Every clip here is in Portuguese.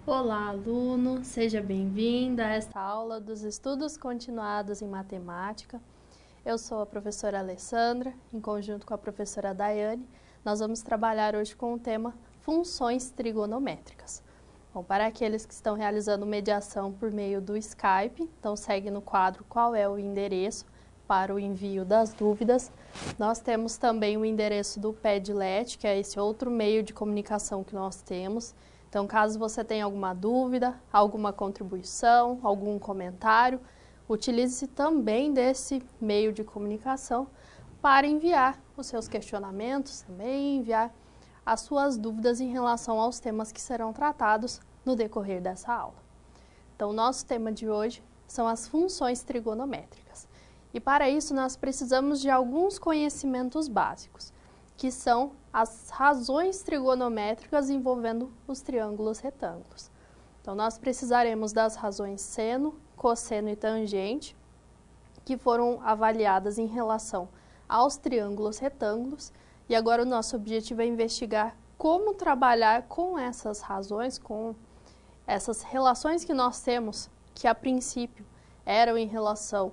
Olá, aluno! Seja bem-vindo a esta aula dos estudos continuados em matemática. Eu sou a professora Alessandra, em conjunto com a professora Daiane. Nós vamos trabalhar hoje com o tema funções trigonométricas. Bom, para aqueles que estão realizando mediação por meio do Skype, então segue no quadro qual é o endereço para o envio das dúvidas. Nós temos também o endereço do Padlet, que é esse outro meio de comunicação que nós temos. Então, caso você tenha alguma dúvida, alguma contribuição, algum comentário, utilize-se também desse meio de comunicação para enviar os seus questionamentos, também enviar as suas dúvidas em relação aos temas que serão tratados no decorrer dessa aula. Então, o nosso tema de hoje são as funções trigonométricas. E para isso, nós precisamos de alguns conhecimentos básicos, que são as razões trigonométricas envolvendo os triângulos retângulos. Então, nós precisaremos das razões seno, cosseno e tangente, que foram avaliadas em relação aos triângulos retângulos. E agora o nosso objetivo é investigar como trabalhar com essas razões, com essas relações que nós temos, que a princípio eram em relação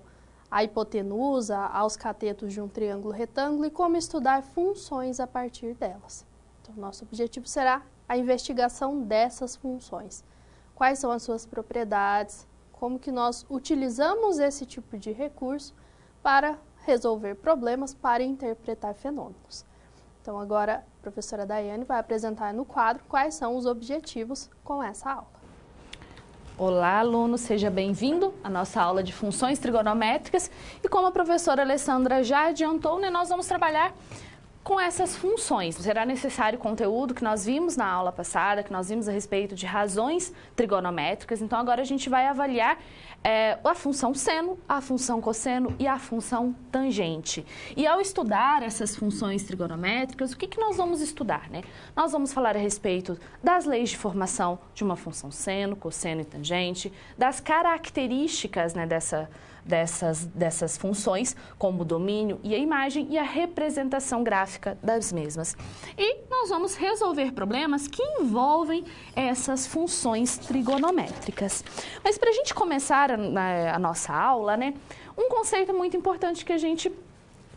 à hipotenusa, aos catetos de um triângulo retângulo e como estudar funções a partir delas. Então, nosso objetivo será a investigação dessas funções. Quais são as suas propriedades, como que nós utilizamos esse tipo de recurso para resolver problemas, para interpretar fenômenos. Então, agora a professora Daiane vai apresentar no quadro quais são os objetivos com essa aula. Olá, aluno, seja bem-vindo à nossa aula de funções trigonométricas. E como a professora Alessandra já adiantou, nós vamos trabalhar com essas funções. Será necessário o conteúdo que nós vimos na aula passada, que nós vimos a respeito de razões trigonométricas. Então, agora a gente vai avaliar a função seno, a função cosseno e a função tangente. E ao estudar essas funções trigonométricas, o que nós vamos estudar, né? Nós vamos falar a respeito das leis de formação de uma função seno, cosseno e tangente, das características, né, dessas funções, como o domínio e a imagem e a representação gráfica das mesmas. E nós vamos resolver problemas que envolvem essas funções trigonométricas. Mas para a gente começar a nossa aula, né, um conceito muito importante que a gente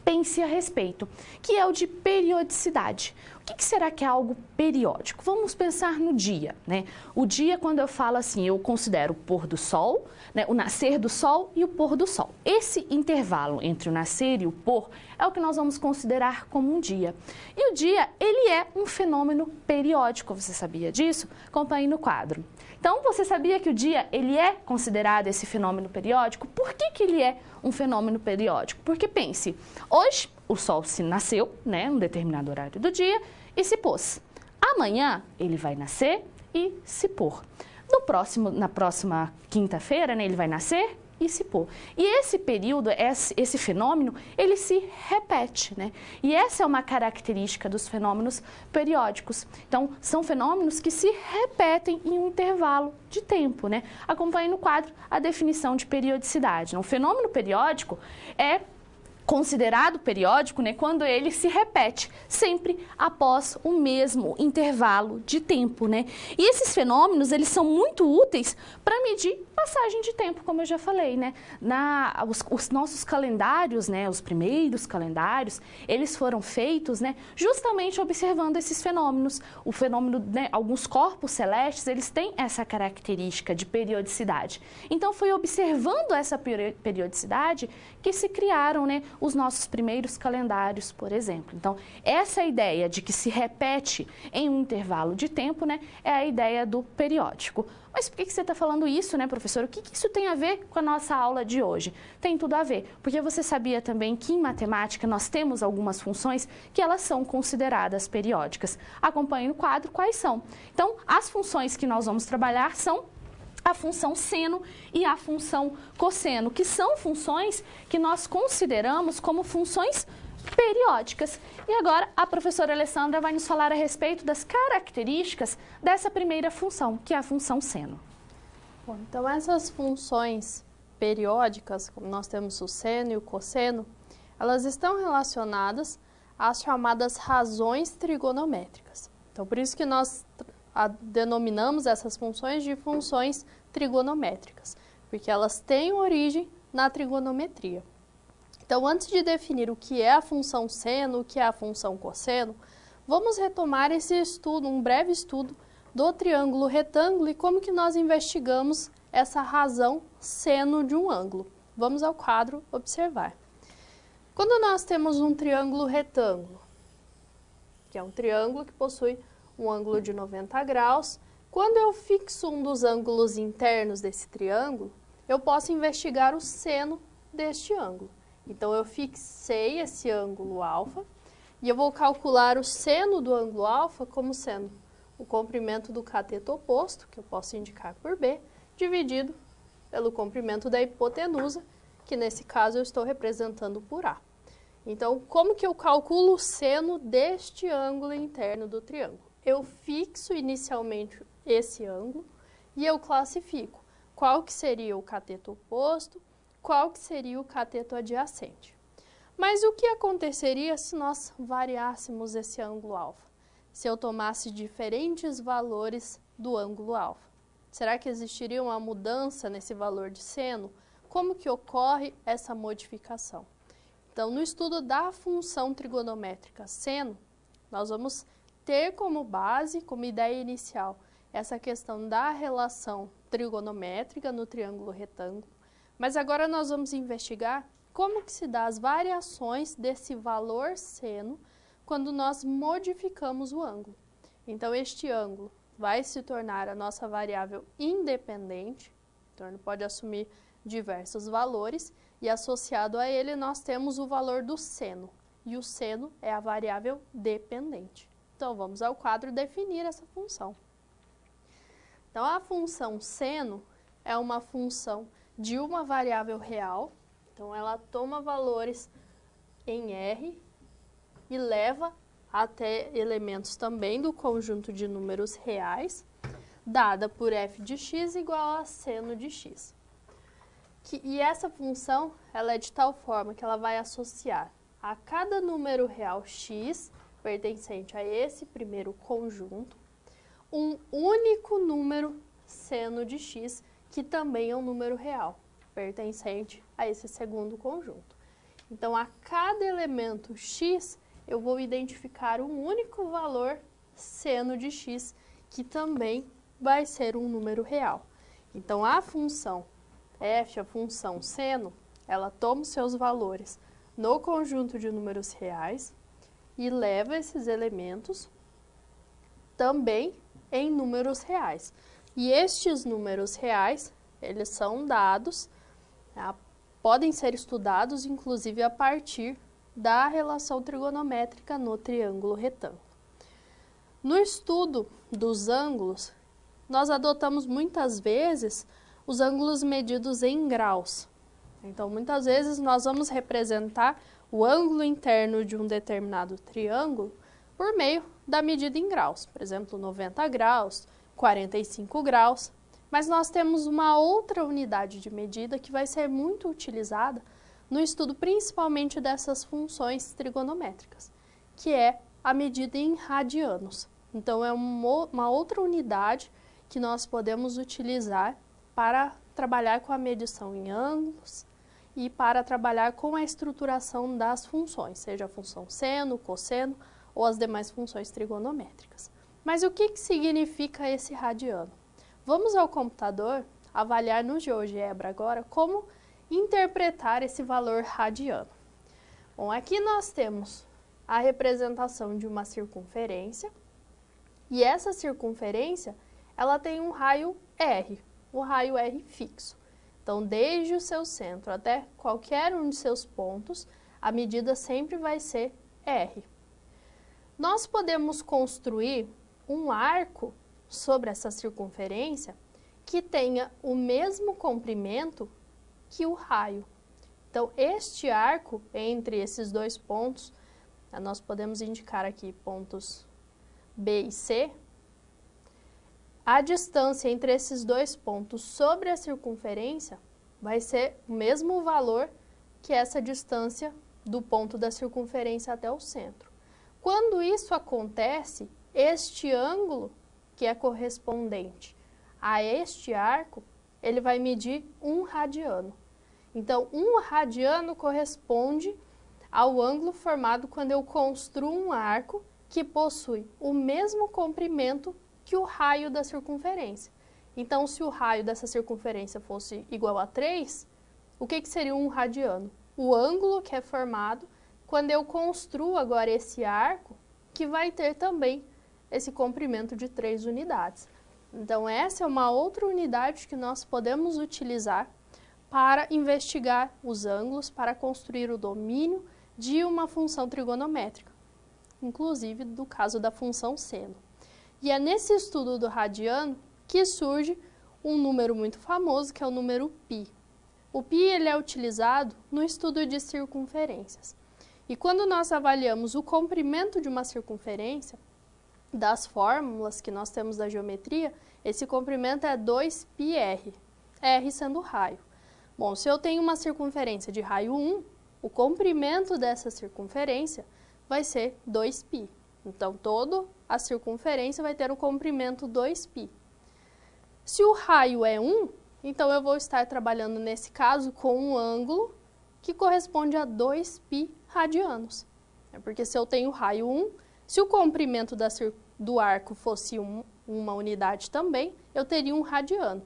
pense a respeito, que é o de periodicidade. O que será que é algo periódico? Vamos pensar no dia, né? O dia, quando eu falo assim, eu considero o pôr do sol, né, o nascer do sol e o pôr do sol. Esse intervalo entre o nascer e o pôr é o que nós vamos considerar como um dia. E o dia, ele é um fenômeno periódico. Você sabia disso? Acompanhe no quadro. Então, você sabia que o dia, ele é considerado esse fenômeno periódico? Por que ele é um fenômeno periódico? Porque pense, hoje o sol se nasceu, né, um determinado horário do dia, e se pôs. Amanhã ele vai nascer e se pôr. Na próxima quinta-feira, né, ele vai nascer e se pôr. E esse período, esse fenômeno, ele se repete, né? E essa é uma característica dos fenômenos periódicos. Então, são fenômenos que se repetem em um intervalo de tempo, né? Acompanhe no quadro a definição de periodicidade. Um fenômeno periódico é considerado periódico, né, quando ele se repete sempre após o mesmo intervalo de tempo, né? E esses fenômenos, eles são muito úteis para medir passagem de tempo, como eu já falei, né? Os nossos calendários, né, os primeiros calendários, eles foram feitos, né, justamente observando esses fenômenos. O fenômeno, né, alguns corpos celestes, eles têm essa característica de periodicidade. Então, foi observando essa periodicidade que se criaram, né, os nossos primeiros calendários, por exemplo. Então, essa ideia de que se repete em um intervalo de tempo, né, é a ideia do periódico. Mas por que você está falando isso, né, professor? O que isso tem a ver com a nossa aula de hoje? Tem tudo a ver, porque você sabia também que em matemática nós temos algumas funções que elas são consideradas periódicas. Acompanhe no quadro quais são. Então, as funções que nós vamos trabalhar são a função seno e a função cosseno, que são funções que nós consideramos como funções periódicas. E agora a professora Alessandra vai nos falar a respeito das características dessa primeira função, que é a função seno. Bom, então essas funções periódicas, como nós temos o seno e o cosseno, elas estão relacionadas às chamadas razões trigonométricas. Então, por isso que nós denominamos essas funções de funções trigonométricas, porque elas têm origem na trigonometria. Então, antes de definir o que é a função seno, o que é a função cosseno, vamos retomar esse estudo, um breve estudo do triângulo retângulo e como que nós investigamos essa razão seno de um ângulo. Vamos ao quadro observar. Quando nós temos um triângulo retângulo, que é um triângulo que possui um ângulo de 90 graus, quando eu fixo um dos ângulos internos desse triângulo, eu posso investigar o seno deste ângulo. Então, eu fixei esse ângulo alfa e eu vou calcular o seno do ângulo alfa como sendo o comprimento do cateto oposto, que eu posso indicar por B, dividido pelo comprimento da hipotenusa, que nesse caso eu estou representando por A. Então, como que eu calculo o seno deste ângulo interno do triângulo? Eu fixo inicialmente esse ângulo e eu classifico qual que seria o cateto oposto, qual que seria o cateto adjacente. Mas o que aconteceria se nós variássemos esse ângulo alfa? Se eu tomasse diferentes valores do ângulo alfa? Será que existiria uma mudança nesse valor de seno? Como que ocorre essa modificação? Então, no estudo da função trigonométrica seno, nós vamos ter como base, como ideia inicial, essa questão da relação trigonométrica no triângulo retângulo. Mas agora nós vamos investigar como que se dá as variações desse valor seno quando nós modificamos o ângulo. Então, este ângulo vai se tornar a nossa variável independente, então ele pode assumir diversos valores, e associado a ele nós temos o valor do seno, e o seno é a variável dependente. Então, vamos ao quadro definir essa função. Então, a função seno é uma função de uma variável real, então ela toma valores em R e leva até elementos também do conjunto de números reais, dada por f de x igual a seno de x. E essa função ela é de tal forma que ela vai associar a cada número real x, pertencente a esse primeiro conjunto, um único número seno de x, que também é um número real, pertencente a esse segundo conjunto. Então, a cada elemento x, eu vou identificar um único valor seno de x, que também vai ser um número real. Então, a função f, a função seno, ela toma os seus valores no conjunto de números reais e leva esses elementos também em números reais. E estes números reais, eles são dados, podem ser estudados, inclusive, a partir da relação trigonométrica no triângulo retângulo. No estudo dos ângulos, nós adotamos muitas vezes os ângulos medidos em graus. Então, muitas vezes nós vamos representar o ângulo interno de um determinado triângulo por meio da medida em graus, por exemplo, 90 graus, 45 graus, mas nós temos uma outra unidade de medida que vai ser muito utilizada no estudo principalmente dessas funções trigonométricas, que é a medida em radianos. Então, é uma outra unidade que nós podemos utilizar para trabalhar com a medição em ângulos e para trabalhar com a estruturação das funções, seja a função seno, cosseno ou as demais funções trigonométricas. Mas o que significa esse radiano? Vamos ao computador avaliar no GeoGebra agora como interpretar esse valor radiano. Bom, aqui nós temos a representação de uma circunferência e essa circunferência ela tem um raio R, o raio R fixo. Então, desde o seu centro até qualquer um de seus pontos, a medida sempre vai ser R. Nós podemos construir um arco sobre essa circunferência que tenha o mesmo comprimento que o raio. Então, este arco entre esses dois pontos, nós podemos indicar aqui pontos B e C. A distância entre esses dois pontos sobre a circunferência vai ser o mesmo valor que essa distância do ponto da circunferência até o centro. Quando isso acontece, este ângulo que é correspondente a este arco, ele vai medir 1 radiano. Então, 1 radiano corresponde ao ângulo formado quando eu construo um arco que possui o mesmo comprimento que o raio da circunferência. Então, se o raio dessa circunferência fosse igual a 3, o que seria 1 radiano? O ângulo que é formado quando eu construo agora esse arco, que vai ter também esse comprimento de 3 unidades. Então, essa é uma outra unidade que nós podemos utilizar para investigar os ângulos, para construir o domínio de uma função trigonométrica, inclusive do caso da função seno. E é nesse estudo do radiano que surge um número muito famoso, que é o número π. O π ele é utilizado no estudo de circunferências. E quando nós avaliamos o comprimento de uma circunferência, das fórmulas que nós temos da geometria, esse comprimento é 2πr, r sendo o raio. Bom, se eu tenho uma circunferência de raio 1, o comprimento dessa circunferência vai ser 2π. Então, toda a circunferência vai ter o comprimento 2π. Se o raio é 1, então eu vou estar trabalhando, nesse caso, com um ângulo que corresponde a 2π radianos. Porque se eu tenho raio 1, se o comprimento do arco fosse uma unidade também, eu teria 1 radiano.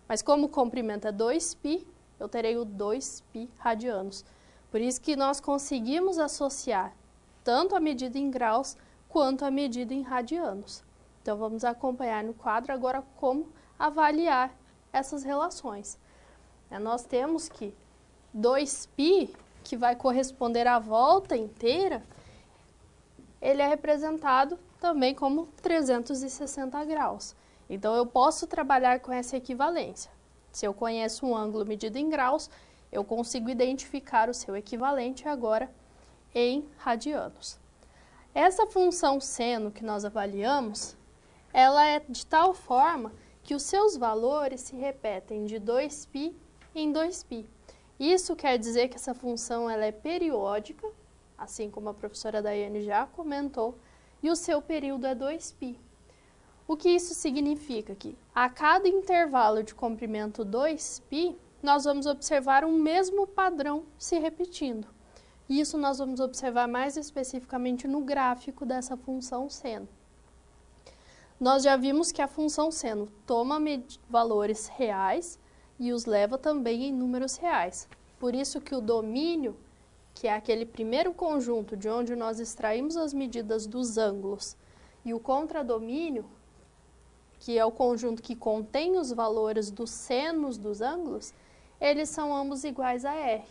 Mas como o comprimento é 2π, eu terei o 2π radianos. Por isso que nós conseguimos associar tanto a medida em graus quanto a medida em radianos. Então, vamos acompanhar no quadro agora como avaliar essas relações. Nós temos que 2π, que vai corresponder à volta inteira, ele é representado também como 360 graus. Então, eu posso trabalhar com essa equivalência. Se eu conheço um ângulo medido em graus, eu consigo identificar o seu equivalente agora em radianos. Essa função seno que nós avaliamos, ela é de tal forma que os seus valores se repetem de 2π em 2π. Isso quer dizer que essa função ela é periódica, assim como a professora Daiane já comentou, e o seu período é 2π. O que isso significa? Que a cada intervalo de comprimento 2π, nós vamos observar um mesmo padrão se repetindo. Isso nós vamos observar mais especificamente no gráfico dessa função seno. Nós já vimos que a função seno toma valores reais e os leva também em números reais. Por isso que o domínio, que é aquele primeiro conjunto de onde nós extraímos as medidas dos ângulos, e o contradomínio, que é o conjunto que contém os valores dos senos dos ângulos, eles são ambos iguais a R,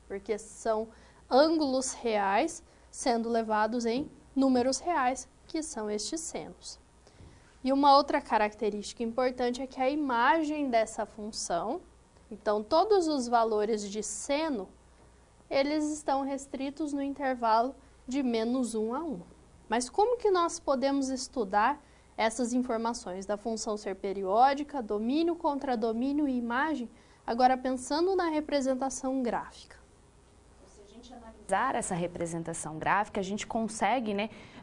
porque são ângulos reais sendo levados em números reais, que são estes senos. E uma outra característica importante é que a imagem dessa função, então todos os valores de seno, eles estão restritos no intervalo de -1 a 1. Mas como que nós podemos estudar essas informações da função ser periódica, domínio, contradomínio e imagem, agora pensando na representação gráfica? Se a gente analisar essa representação gráfica, a gente consegue,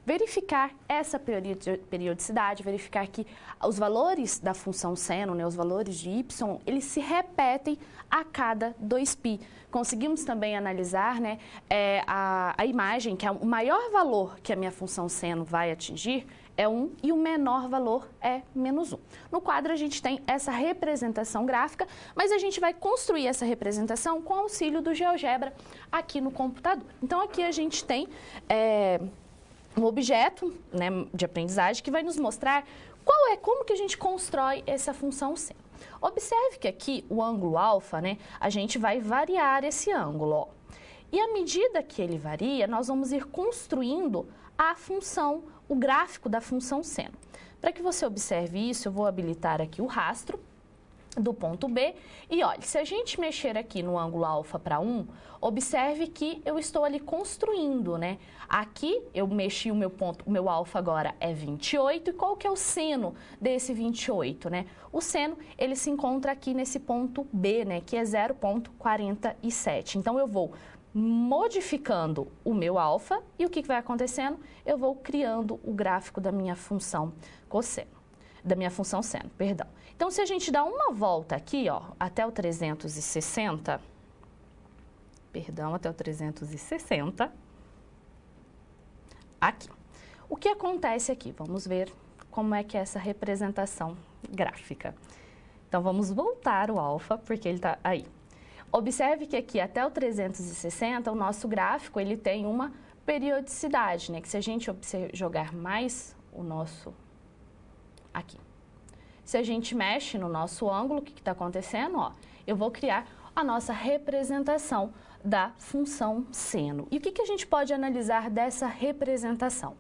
verificar essa periodicidade, verificar que os valores da função seno, os valores de y, eles se repetem a cada 2π. Conseguimos também analisar a imagem, que o maior valor que a minha função seno vai atingir é 1 e o menor valor é -1. No quadro a gente tem essa representação gráfica, mas a gente vai construir essa representação com auxílio do GeoGebra aqui no computador. Então aqui a gente tem um objeto de aprendizagem que vai nos mostrar como que a gente constrói essa função seno. Observe que aqui o ângulo alfa, a gente vai variar esse ângulo, E à medida que ele varia, nós vamos ir construindo a função, o gráfico da função seno. Para que você observe isso, eu vou habilitar aqui o rastro do ponto B. E olha, se a gente mexer aqui no ângulo alfa para 1, observe que eu estou ali construindo, Aqui eu mexi o meu alfa agora é 28. E qual que é o seno desse 28, O seno, ele se encontra aqui nesse ponto B, que é 0,47. Então, eu vou modificando o meu alfa e o que vai acontecendo? Eu vou criando o gráfico da minha função cosseno. da minha função seno, perdão. Então, se a gente dá uma volta aqui, ó, até o 360, até o 360, aqui. O que acontece aqui? Vamos ver como é que é essa representação gráfica. Então, vamos voltar o alfa, porque ele está aí. Observe que aqui, até o 360, o nosso gráfico, ele tem uma periodicidade, né? Que se a gente jogar mais o nosso aqui. Se a gente mexe no nosso ângulo, o que está acontecendo? Ó, eu vou criar a nossa representação da função seno. E o que a gente pode analisar dessa representação?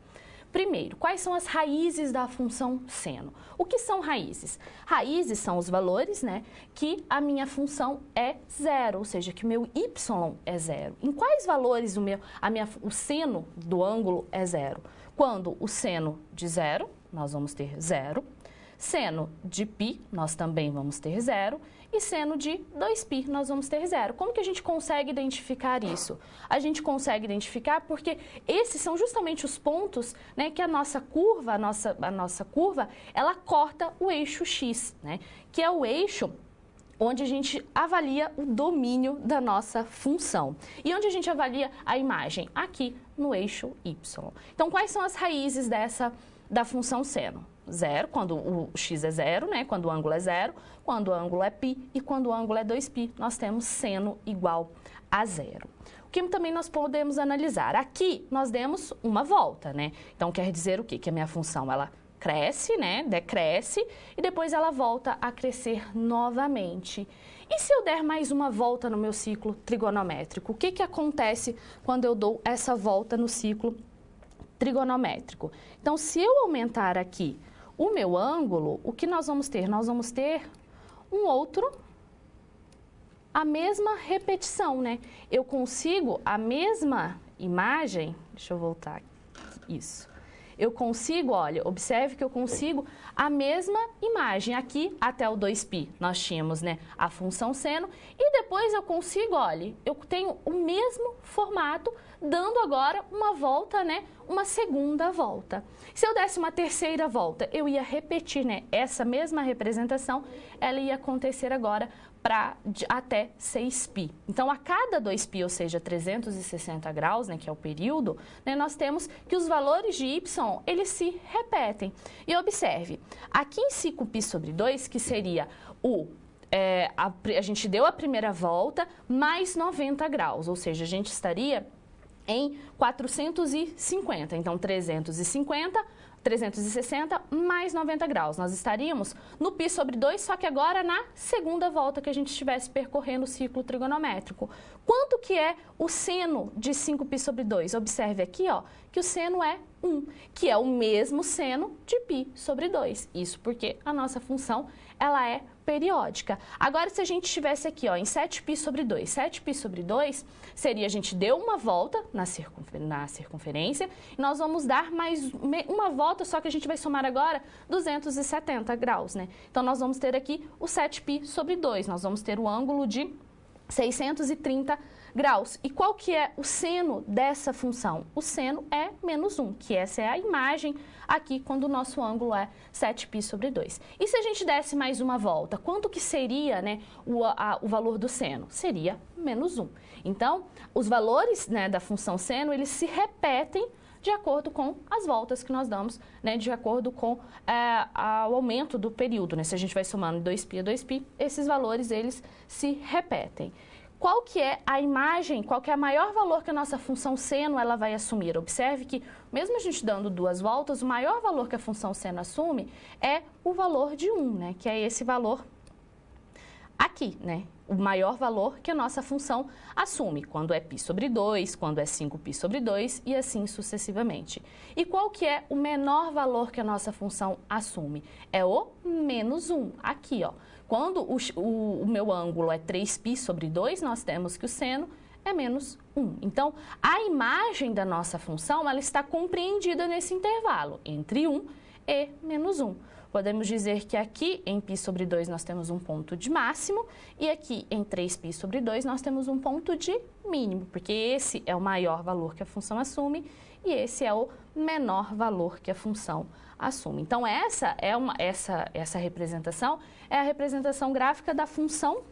Primeiro, quais são as raízes da função seno? O que são raízes? Raízes são os valores, né, que a minha função é zero, ou seja, que o meu y é zero. Em quais valores o seno do ângulo é zero? Quando o seno de zero, nós vamos ter zero. Seno de π, nós também vamos ter zero. E seno de 2π, nós vamos ter zero. Como que a gente consegue identificar isso? A gente consegue identificar porque esses são justamente os pontos, né, que a nossa curva, ela corta o eixo x, né, que é o eixo onde a gente avalia o domínio da nossa função. E onde a gente avalia a imagem? Aqui no eixo y. Então, quais são as raízes da função seno? Zero, quando o x é zero, né? Quando o ângulo é zero, quando o ângulo é π e quando o ângulo é 2π, nós temos seno igual a zero. O que também nós podemos analisar? Aqui nós demos uma volta, né? Então quer dizer o quê? Que a minha função ela cresce, né? Decresce e depois ela volta a crescer novamente. E se eu der mais uma volta no meu ciclo trigonométrico? O que acontece quando eu dou essa volta no ciclo trigonométrico? Então, se eu aumentar aqui o meu ângulo, o que nós vamos ter? Nós vamos ter a mesma repetição, né? Eu consigo a mesma imagem, deixa eu voltar aqui, isso. Eu consigo, olha, observe que eu consigo a mesma imagem. Aqui, até o 2π, nós tínhamos, né, a função seno. E depois eu consigo, olha, eu tenho o mesmo formato, dando agora uma volta, né, uma segunda volta. Se eu desse uma terceira volta, eu ia repetir, né, essa mesma representação, ela ia acontecer agora para até 6π. Então, a cada 2π, ou seja, 360 graus, né, que é o período, né, nós temos que os valores de y, eles se repetem. E observe, aqui em 5π sobre 2, que seria a gente deu a primeira volta mais 90 graus, ou seja, a gente estaria em 450, então 360 mais 90 graus. Nós estaríamos no π sobre 2, só que agora na segunda volta que a gente estivesse percorrendo o ciclo trigonométrico. Quanto que é o seno de 5π sobre 2? Observe aqui, ó, que o seno é 1, que é o mesmo seno de π sobre 2. Isso porque a nossa função, ela é periódica. Agora, se a gente estivesse aqui, ó, em 7π sobre 2, 7π sobre 2 seria, a gente deu uma volta na circunferência e nós vamos dar mais uma volta, só que a gente vai somar agora 270 graus, né? Então, nós vamos ter aqui o 7π sobre 2, nós vamos ter o ângulo de 630 graus. E qual que é o seno dessa função? O seno é menos 1, que essa é a imagem aqui quando o nosso ângulo é 7π sobre 2. E se a gente desse mais uma volta, quanto que seria, né, o valor do seno? Seria menos 1. Então, os valores, né, da função seno, eles se repetem de acordo com as voltas que nós damos, né, de acordo com o aumento do período, né? Se a gente vai somando 2π a 2π, esses valores, eles se repetem. Qual que é a imagem, qual que é o maior valor que a nossa função seno ela vai assumir? Observe que, mesmo a gente dando duas voltas, o maior valor que a função seno assume é o valor de 1, né? Que é esse valor aqui, né? O maior valor que a nossa função assume, quando é π sobre 2, quando é 5π sobre 2 e assim sucessivamente. E qual que é o menor valor que a nossa função assume? É o menos 1, aqui, ó. Quando o meu ângulo é 3π sobre 2, nós temos que o seno é menos 1. Então, a imagem da nossa função, ela está compreendida nesse intervalo, entre 1 e menos 1. Podemos dizer que aqui em π sobre 2 nós temos um ponto de máximo e aqui em 3π sobre 2 nós temos um ponto de mínimo, porque esse é o maior valor que a função assume e esse é o menor valor que a função assume. Então, essa representação é a representação gráfica da função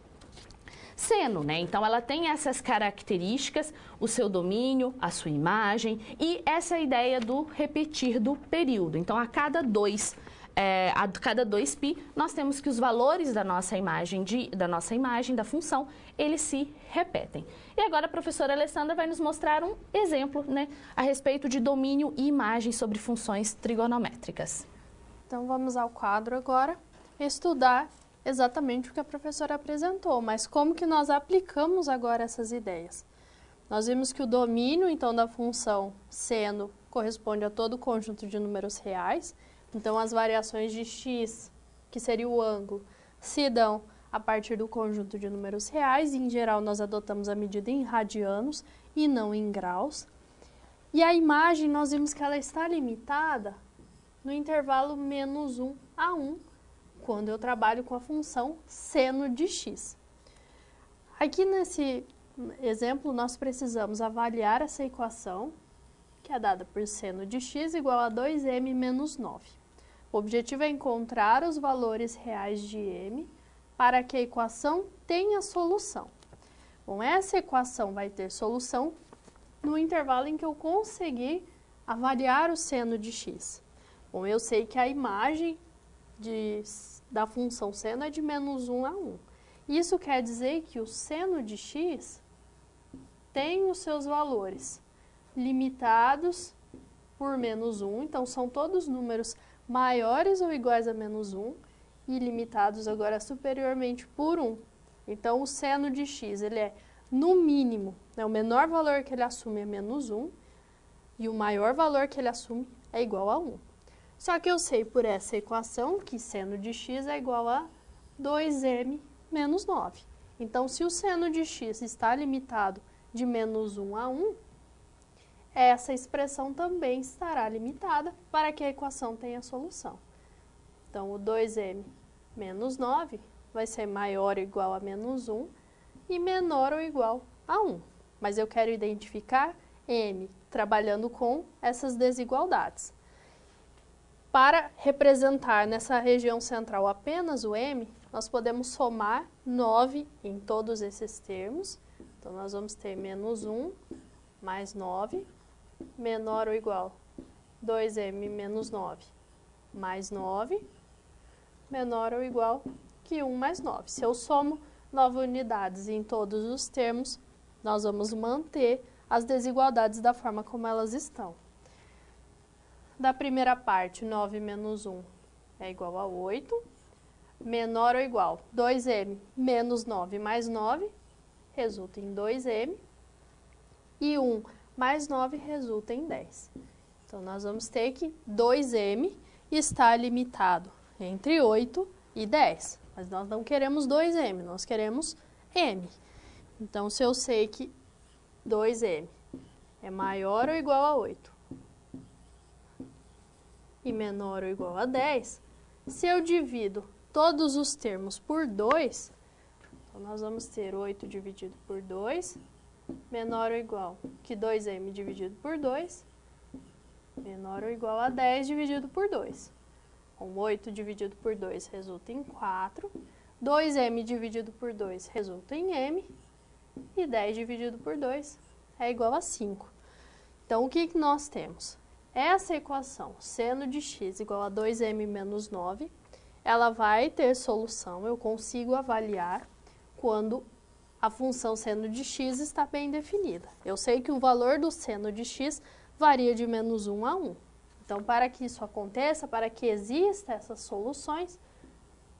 seno, né? Então, ela tem essas características, o seu domínio, a sua imagem e essa ideia do repetir do período. Então, a cada 2π, nós temos que os valores da nossa imagem, da função, eles se repetem. E agora a professora Alessandra vai nos mostrar um exemplo, né, a respeito de domínio e imagem sobre funções trigonométricas. Então, vamos ao quadro agora, estudar exatamente o que a professora apresentou, mas como que nós aplicamos agora essas ideias? Nós vimos que o domínio, então, da função seno corresponde a todo o conjunto de números reais. Então, as variações de x, que seria o ângulo, se dão a partir do conjunto de números reais. E, em geral, nós adotamos a medida em radianos e não em graus. E a imagem, nós vimos que ela está limitada no intervalo menos 1 a 1, quando eu trabalho com a função seno de x. Aqui nesse exemplo, nós precisamos avaliar essa equação, que é dada por seno de x igual a 2m menos 9. O objetivo é encontrar os valores reais de m para que a equação tenha solução. Bom, essa equação vai ter solução no intervalo em que eu conseguir avaliar o seno de x. Bom, eu sei que a imagem da função seno é de menos 1 a 1. Isso quer dizer que o seno de x tem os seus valores limitados por menos 1, então são todos números maiores ou iguais a menos 1 e limitados agora superiormente por 1. Então, o seno de x, ele é, no mínimo, né, o menor valor que ele assume é menos 1 e o maior valor que ele assume é igual a 1. Só que eu sei por essa equação que seno de x é igual a 2m menos 9. Então, se o seno de x está limitado de menos 1 a 1, essa expressão também estará limitada para que a equação tenha solução. Então, o 2m menos 9 vai ser maior ou igual a menos 1 e menor ou igual a 1. Mas eu quero identificar m trabalhando com essas desigualdades. Para representar nessa região central apenas o m, nós podemos somar 9 em todos esses termos. Então, nós vamos ter menos 1 mais 9, menor ou igual 2m menos 9 mais 9, menor ou igual que 1 mais 9. Se eu somo 9 unidades em todos os termos, nós vamos manter as desigualdades da forma como elas estão. Da primeira parte, 9 menos 1 é igual a 8, menor ou igual 2m menos 9 mais 9, resulta em 2m, e 1 mais 9 resulta em 10. Então, nós vamos ter que 2m está limitado entre 8 e 10. Mas nós não queremos 2m, nós queremos m. Então, se eu sei que 2m é maior ou igual a 8 e menor ou igual a 10, se eu divido todos os termos por 2, então nós vamos ter 8 dividido por 2, menor ou igual que 2m dividido por 2, menor ou igual a 10 dividido por 2. Com 8 dividido por 2 resulta em 4, 2m dividido por 2 resulta em m, e 10 dividido por 2 é igual a 5. Então, o que nós temos? Essa equação, seno de x igual a 2m menos 9, ela vai ter solução, eu consigo avaliar quando a função seno de x está bem definida. Eu sei que o valor do seno de x varia de menos 1 a 1. Então, para que isso aconteça, para que existam essas soluções,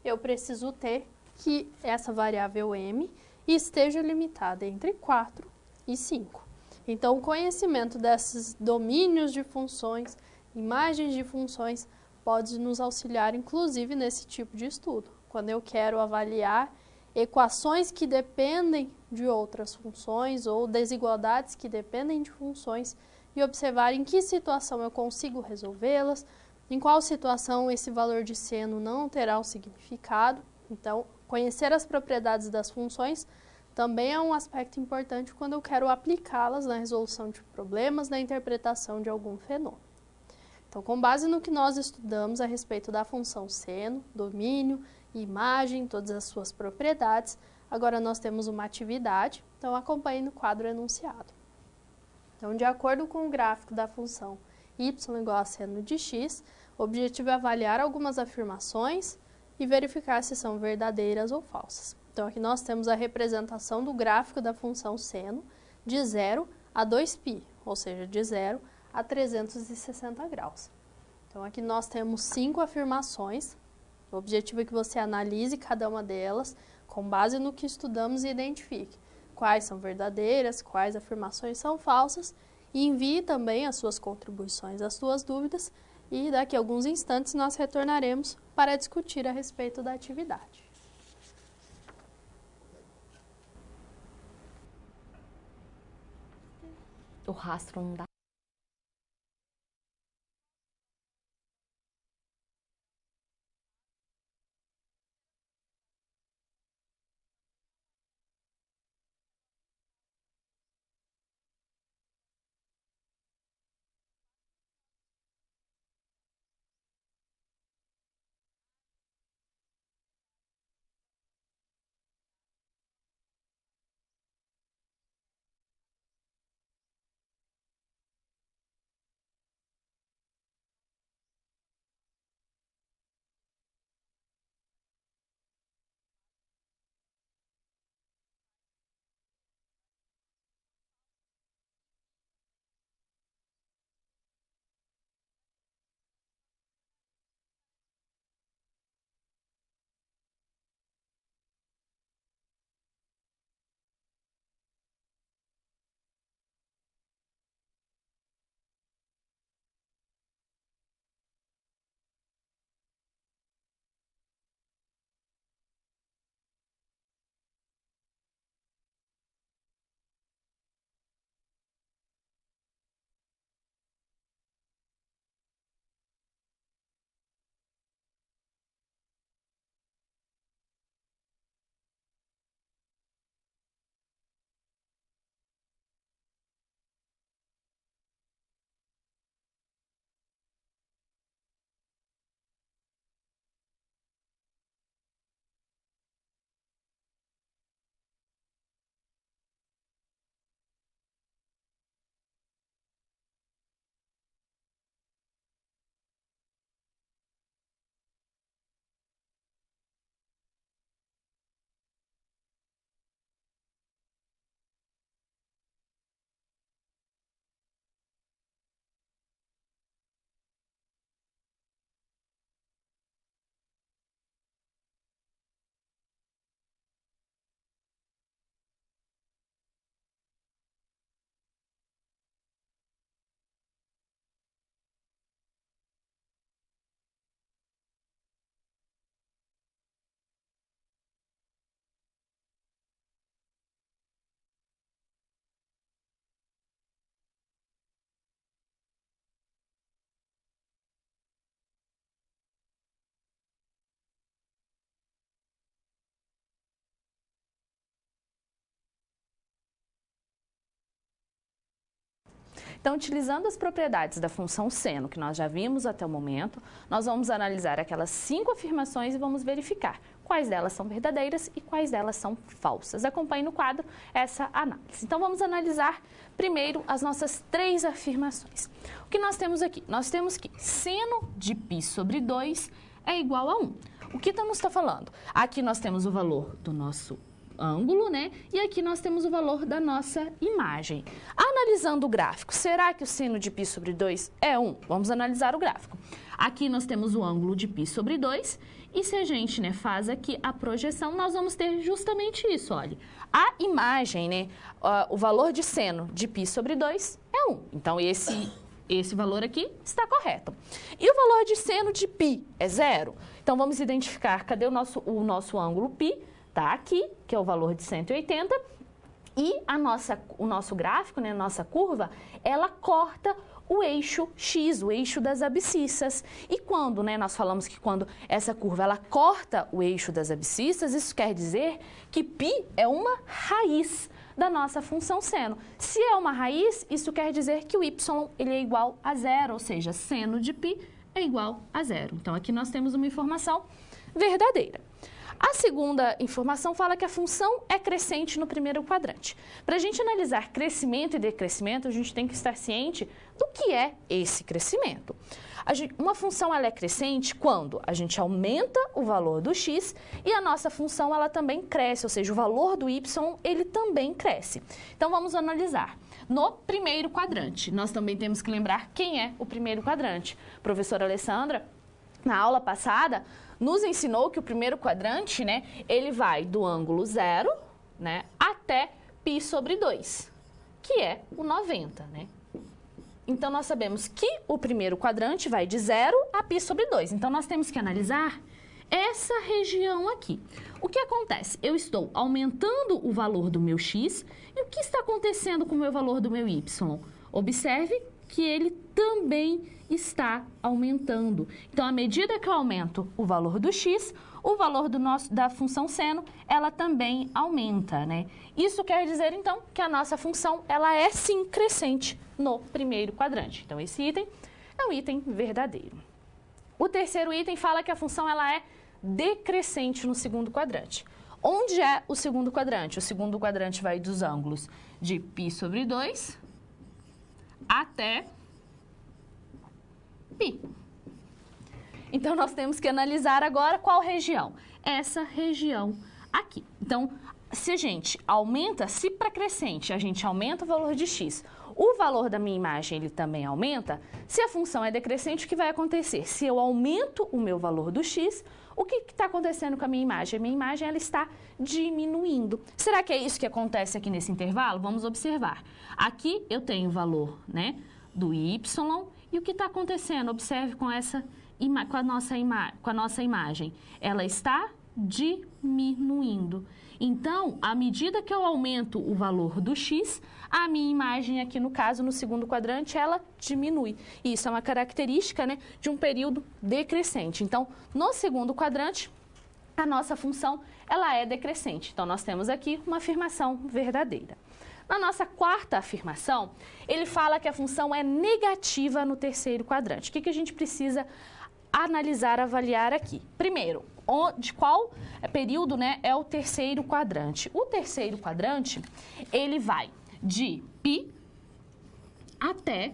eu preciso ter que essa variável m esteja limitada entre 4 e 5. Então, o conhecimento desses domínios de funções, imagens de funções, pode nos auxiliar, inclusive, nesse tipo de estudo. Quando eu quero avaliar equações que dependem de outras funções ou desigualdades que dependem de funções e observar em que situação eu consigo resolvê-las, em qual situação esse valor de seno não terá um significado. Então, conhecer as propriedades das funções também é um aspecto importante quando eu quero aplicá-las na resolução de problemas, na interpretação de algum fenômeno. Então, com base no que nós estudamos a respeito da função seno, domínio, imagem, todas as suas propriedades, agora nós temos uma atividade, então acompanhe no quadro enunciado. Então, de acordo com o gráfico da função y igual a seno de x, o objetivo é avaliar algumas afirmações e verificar se são verdadeiras ou falsas. Então, aqui nós temos a representação do gráfico da função seno de 0 a 2π, ou seja, de 0 a 360 graus. Então, aqui nós temos 5 afirmações. O objetivo é que você analise cada uma delas com base no que estudamos e identifique quais são verdadeiras, quais afirmações são falsas e envie também as suas contribuições, as suas dúvidas e daqui a alguns instantes nós retornaremos para discutir a respeito da atividade. O rastro não dá. Então, utilizando as propriedades da função seno, que nós já vimos até o momento, nós vamos analisar aquelas 5 afirmações e vamos verificar quais delas são verdadeiras e quais delas são falsas. Acompanhe no quadro essa análise. Então, vamos analisar primeiro as nossas 3 afirmações. O que nós temos aqui? Nós temos que seno de π sobre 2 é igual a 1. O que estamos falando? Aqui nós temos o valor do nosso ângulo, né? E aqui nós temos o valor da nossa imagem. Analisando o gráfico, será que o seno de π sobre 2 é 1? Vamos analisar o gráfico. Aqui nós temos o ângulo de π sobre 2 e se a gente, né, faz aqui a projeção, nós vamos ter justamente isso, olha. A imagem, né, o valor de seno de π sobre 2 é 1. Então, esse valor aqui está correto. E o valor de seno de π é 0. Então, vamos identificar, cadê o nosso ângulo π? Está aqui, que é o valor de 180, e o nosso gráfico, né, nossa curva, ela corta o eixo X, o eixo das abscissas. E quando, né, nós falamos que quando essa curva ela corta o eixo das abscissas, isso quer dizer que π é uma raiz da nossa função seno. Se é uma raiz, isso quer dizer que o y ele é igual a zero, ou seja, seno de π é igual a zero. Então, aqui nós temos uma informação verdadeira. A segunda informação fala que a função é crescente no primeiro quadrante. Para a gente analisar crescimento e decrescimento, a gente tem que estar ciente do que é esse crescimento. Uma função ela é crescente quando a gente aumenta o valor do x e a nossa função ela também cresce, ou seja, o valor do y ele também cresce. Então, vamos analisar. No primeiro quadrante, nós também temos que lembrar quem é o primeiro quadrante. A professora Alessandra, na aula passada, nos ensinou que o primeiro quadrante, né, ele vai do ângulo 0, né, até π sobre 2, que é o 90, né? Então, nós sabemos que o primeiro quadrante vai de 0 a π sobre 2. Então, nós temos que analisar essa região aqui. O que acontece? Eu estou aumentando o valor do meu x e o que está acontecendo com o meu valor do meu y? Observe que ele também está aumentando. Então, à medida que eu aumento o valor do x, o valor da função seno, ela também aumenta, né? Isso quer dizer, então, que a nossa função, ela é sim crescente no primeiro quadrante. Então, esse item é um item verdadeiro. O terceiro item fala que a função, ela é decrescente no segundo quadrante. Onde é o segundo quadrante? O segundo quadrante vai dos ângulos de π sobre 2 até π. Então, nós temos que analisar agora qual região? Essa região aqui. Então, se a gente aumenta, se para crescente a gente aumenta o valor de x, o valor da minha imagem ele também aumenta, se a função é decrescente, o que vai acontecer? Se eu aumento o meu valor do x, o que está acontecendo com a minha imagem? A minha imagem ela está diminuindo. Será que é isso que acontece aqui nesse intervalo? Vamos observar. Aqui eu tenho o valor, né, do y, e o que está acontecendo? Observe com a nossa imagem. Ela está diminuindo. Então, à medida que eu aumento o valor do x, a minha imagem aqui, no caso, no segundo quadrante, ela diminui. E isso é uma característica, né, de um período decrescente. Então, no segundo quadrante, a nossa função ela é decrescente. Então, nós temos aqui uma afirmação verdadeira. Na nossa quarta afirmação, ele fala que a função é negativa no terceiro quadrante. O que a gente precisa analisar, avaliar aqui? Primeiro, de qual período, né, é o terceiro quadrante? O terceiro quadrante, ele vai de π até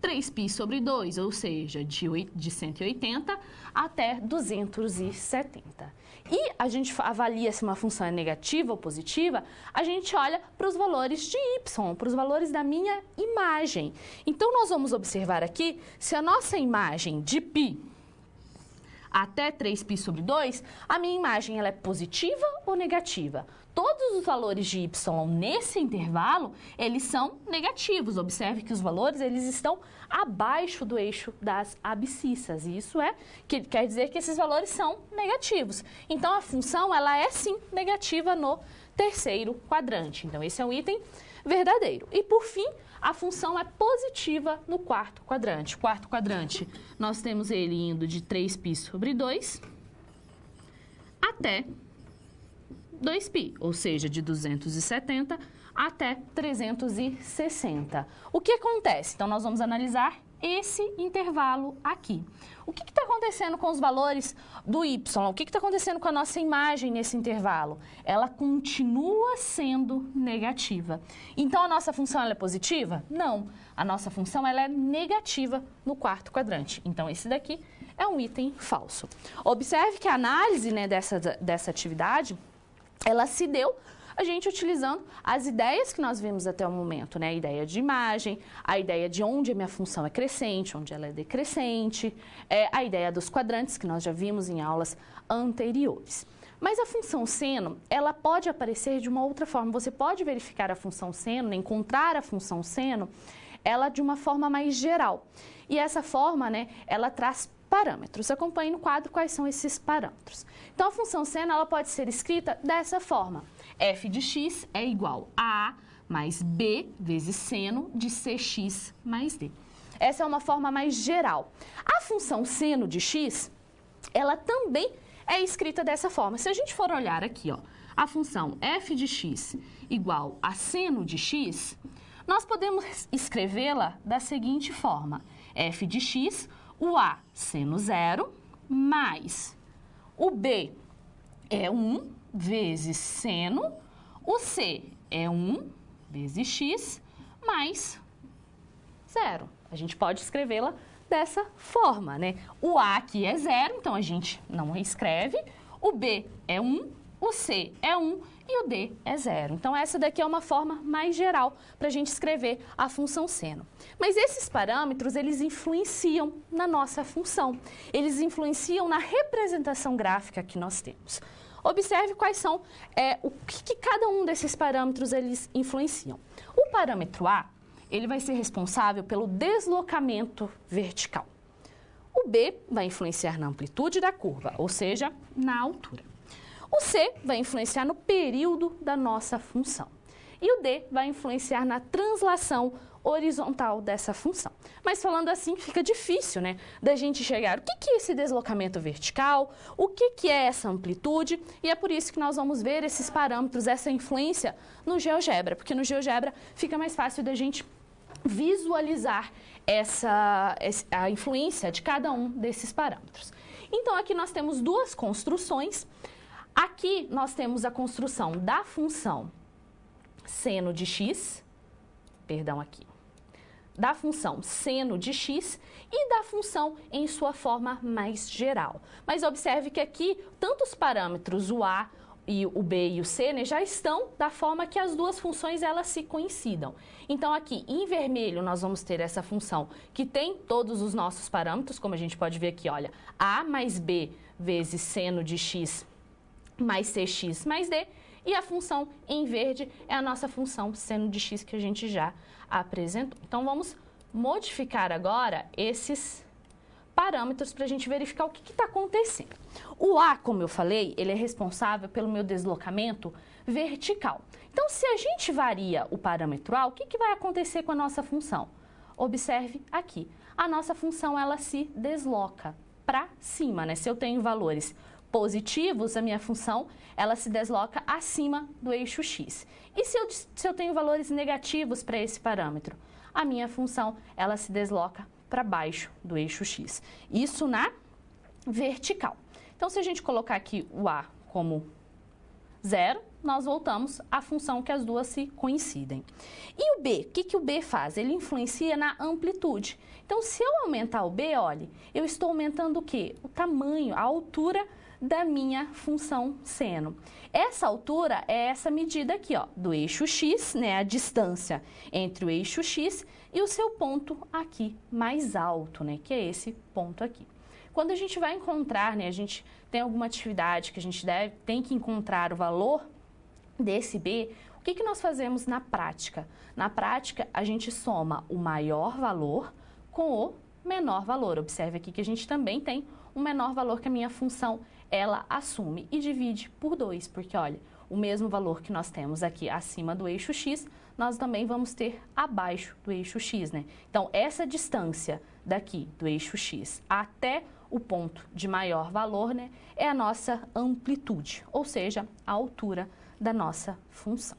3π sobre 2, ou seja, de 180 até 270. E a gente avalia se uma função é negativa ou positiva, a gente olha para os valores de y, para os valores da minha imagem. Então, nós vamos observar aqui se a nossa imagem de π até 3π sobre 2, a minha imagem ela é positiva ou negativa? Todos os valores de y nesse intervalo, eles são negativos. Observe que os valores eles estão abaixo do eixo das abscissas. E isso quer dizer que esses valores são negativos. Então, a função ela é sim negativa no terceiro quadrante. Então, esse é um item verdadeiro. E, por fim, a função é positiva no quarto quadrante. Quarto quadrante, nós temos ele indo de 3π sobre 2 até 2π, ou seja, de 270 até 360. O que acontece? Então, nós vamos analisar esse intervalo aqui. O que está acontecendo com os valores do y? O que está acontecendo com a nossa imagem nesse intervalo? Ela continua sendo negativa. Então, a nossa função ela é positiva? Não. A nossa função ela é negativa no quarto quadrante. Então, esse daqui é um item falso. Observe que a análise, né, dessa atividade, ela se deu a gente utilizando as ideias que nós vimos até o momento, né? A ideia de imagem, a ideia de onde a minha função é crescente, onde ela é decrescente, a ideia dos quadrantes que nós já vimos em aulas anteriores. Mas a função seno, ela pode aparecer de uma outra forma. Você pode verificar a função seno, né? Encontrar a função seno, ela de uma forma mais geral. E essa forma, né, ela traz parâmetros. Acompanhe no quadro quais são esses parâmetros. Então, a função seno ela pode ser escrita dessa forma. F de x é igual a mais b vezes seno de cx mais d. Essa é uma forma mais geral. A função seno de x, ela também é escrita dessa forma. Se a gente for olhar aqui, ó, a função f de x igual a seno de x, nós podemos escrevê-la da seguinte forma. F de x, o a seno zero, mais o b é 1 vezes seno, o c é 1 vezes x, mais zero. A gente pode escrevê-la dessa forma, né? O a aqui é zero, então a gente não escreve. O b é 1, o c é 1 e o d é zero. Então, essa daqui é uma forma mais geral para a gente escrever a função seno. Mas esses parâmetros, eles influenciam na nossa função. Eles influenciam na representação gráfica que nós temos. Observe quais são, o que cada um desses parâmetros eles influenciam. O parâmetro A, ele vai ser responsável pelo deslocamento vertical. O B vai influenciar na amplitude da curva, ou seja, na altura. O C vai influenciar no período da nossa função. E o D vai influenciar na translação horizontal dessa função. Mas falando assim, fica difícil, né, da gente chegar. O que é esse deslocamento vertical? O que é essa amplitude? E é por isso que nós vamos ver esses parâmetros, essa influência no GeoGebra, porque no GeoGebra fica mais fácil da gente visualizar a influência de cada um desses parâmetros. Então, aqui nós temos duas construções. Aqui nós temos a construção da função seno de x, da função seno de x e da função em sua forma mais geral. Mas observe que aqui, tanto os parâmetros, o a, e o b e o c, né, já estão da forma que as duas funções elas se coincidam. Então, aqui em vermelho, nós vamos ter essa função que tem todos os nossos parâmetros, como a gente pode ver aqui, olha, a mais b vezes seno de x mais cx mais d, e a função em verde é a nossa função seno de x que a gente já apresentou. Então, vamos modificar agora esses parâmetros para a gente verificar o que está acontecendo. O A, como eu falei, ele é responsável pelo meu deslocamento vertical. Então, se a gente varia o parâmetro A, o que vai acontecer com a nossa função? Observe aqui, a nossa função ela se desloca para cima, né? Se eu tenho valores positivos, a minha função ela se desloca acima do eixo x. E se eu tenho valores negativos para esse parâmetro, a minha função ela se desloca para baixo do eixo x. Isso na vertical. Então, se a gente colocar aqui o A como zero, nós voltamos à função que as duas se coincidem. E o B, o que o B faz? Ele influencia na amplitude. Então, se eu aumentar o B, olhe, eu estou aumentando o quê? O tamanho, a altura da minha função seno. Essa altura é essa medida aqui, ó, do eixo x, né, a distância entre o eixo x e o seu ponto aqui mais alto, né, que é esse ponto aqui. Quando a gente vai encontrar, né, a gente tem alguma atividade que a gente tem que encontrar o valor desse B, o que nós fazemos na prática? Na prática, a gente soma o maior valor com o menor valor. Observe aqui que a gente também tem um menor valor que a minha função ela assume e divide por 2, porque olha, o mesmo valor que nós temos aqui acima do eixo x, nós também vamos ter abaixo do eixo x, né? Então, essa distância daqui do eixo x até o ponto de maior valor, né, é a nossa amplitude, ou seja, a altura da nossa função.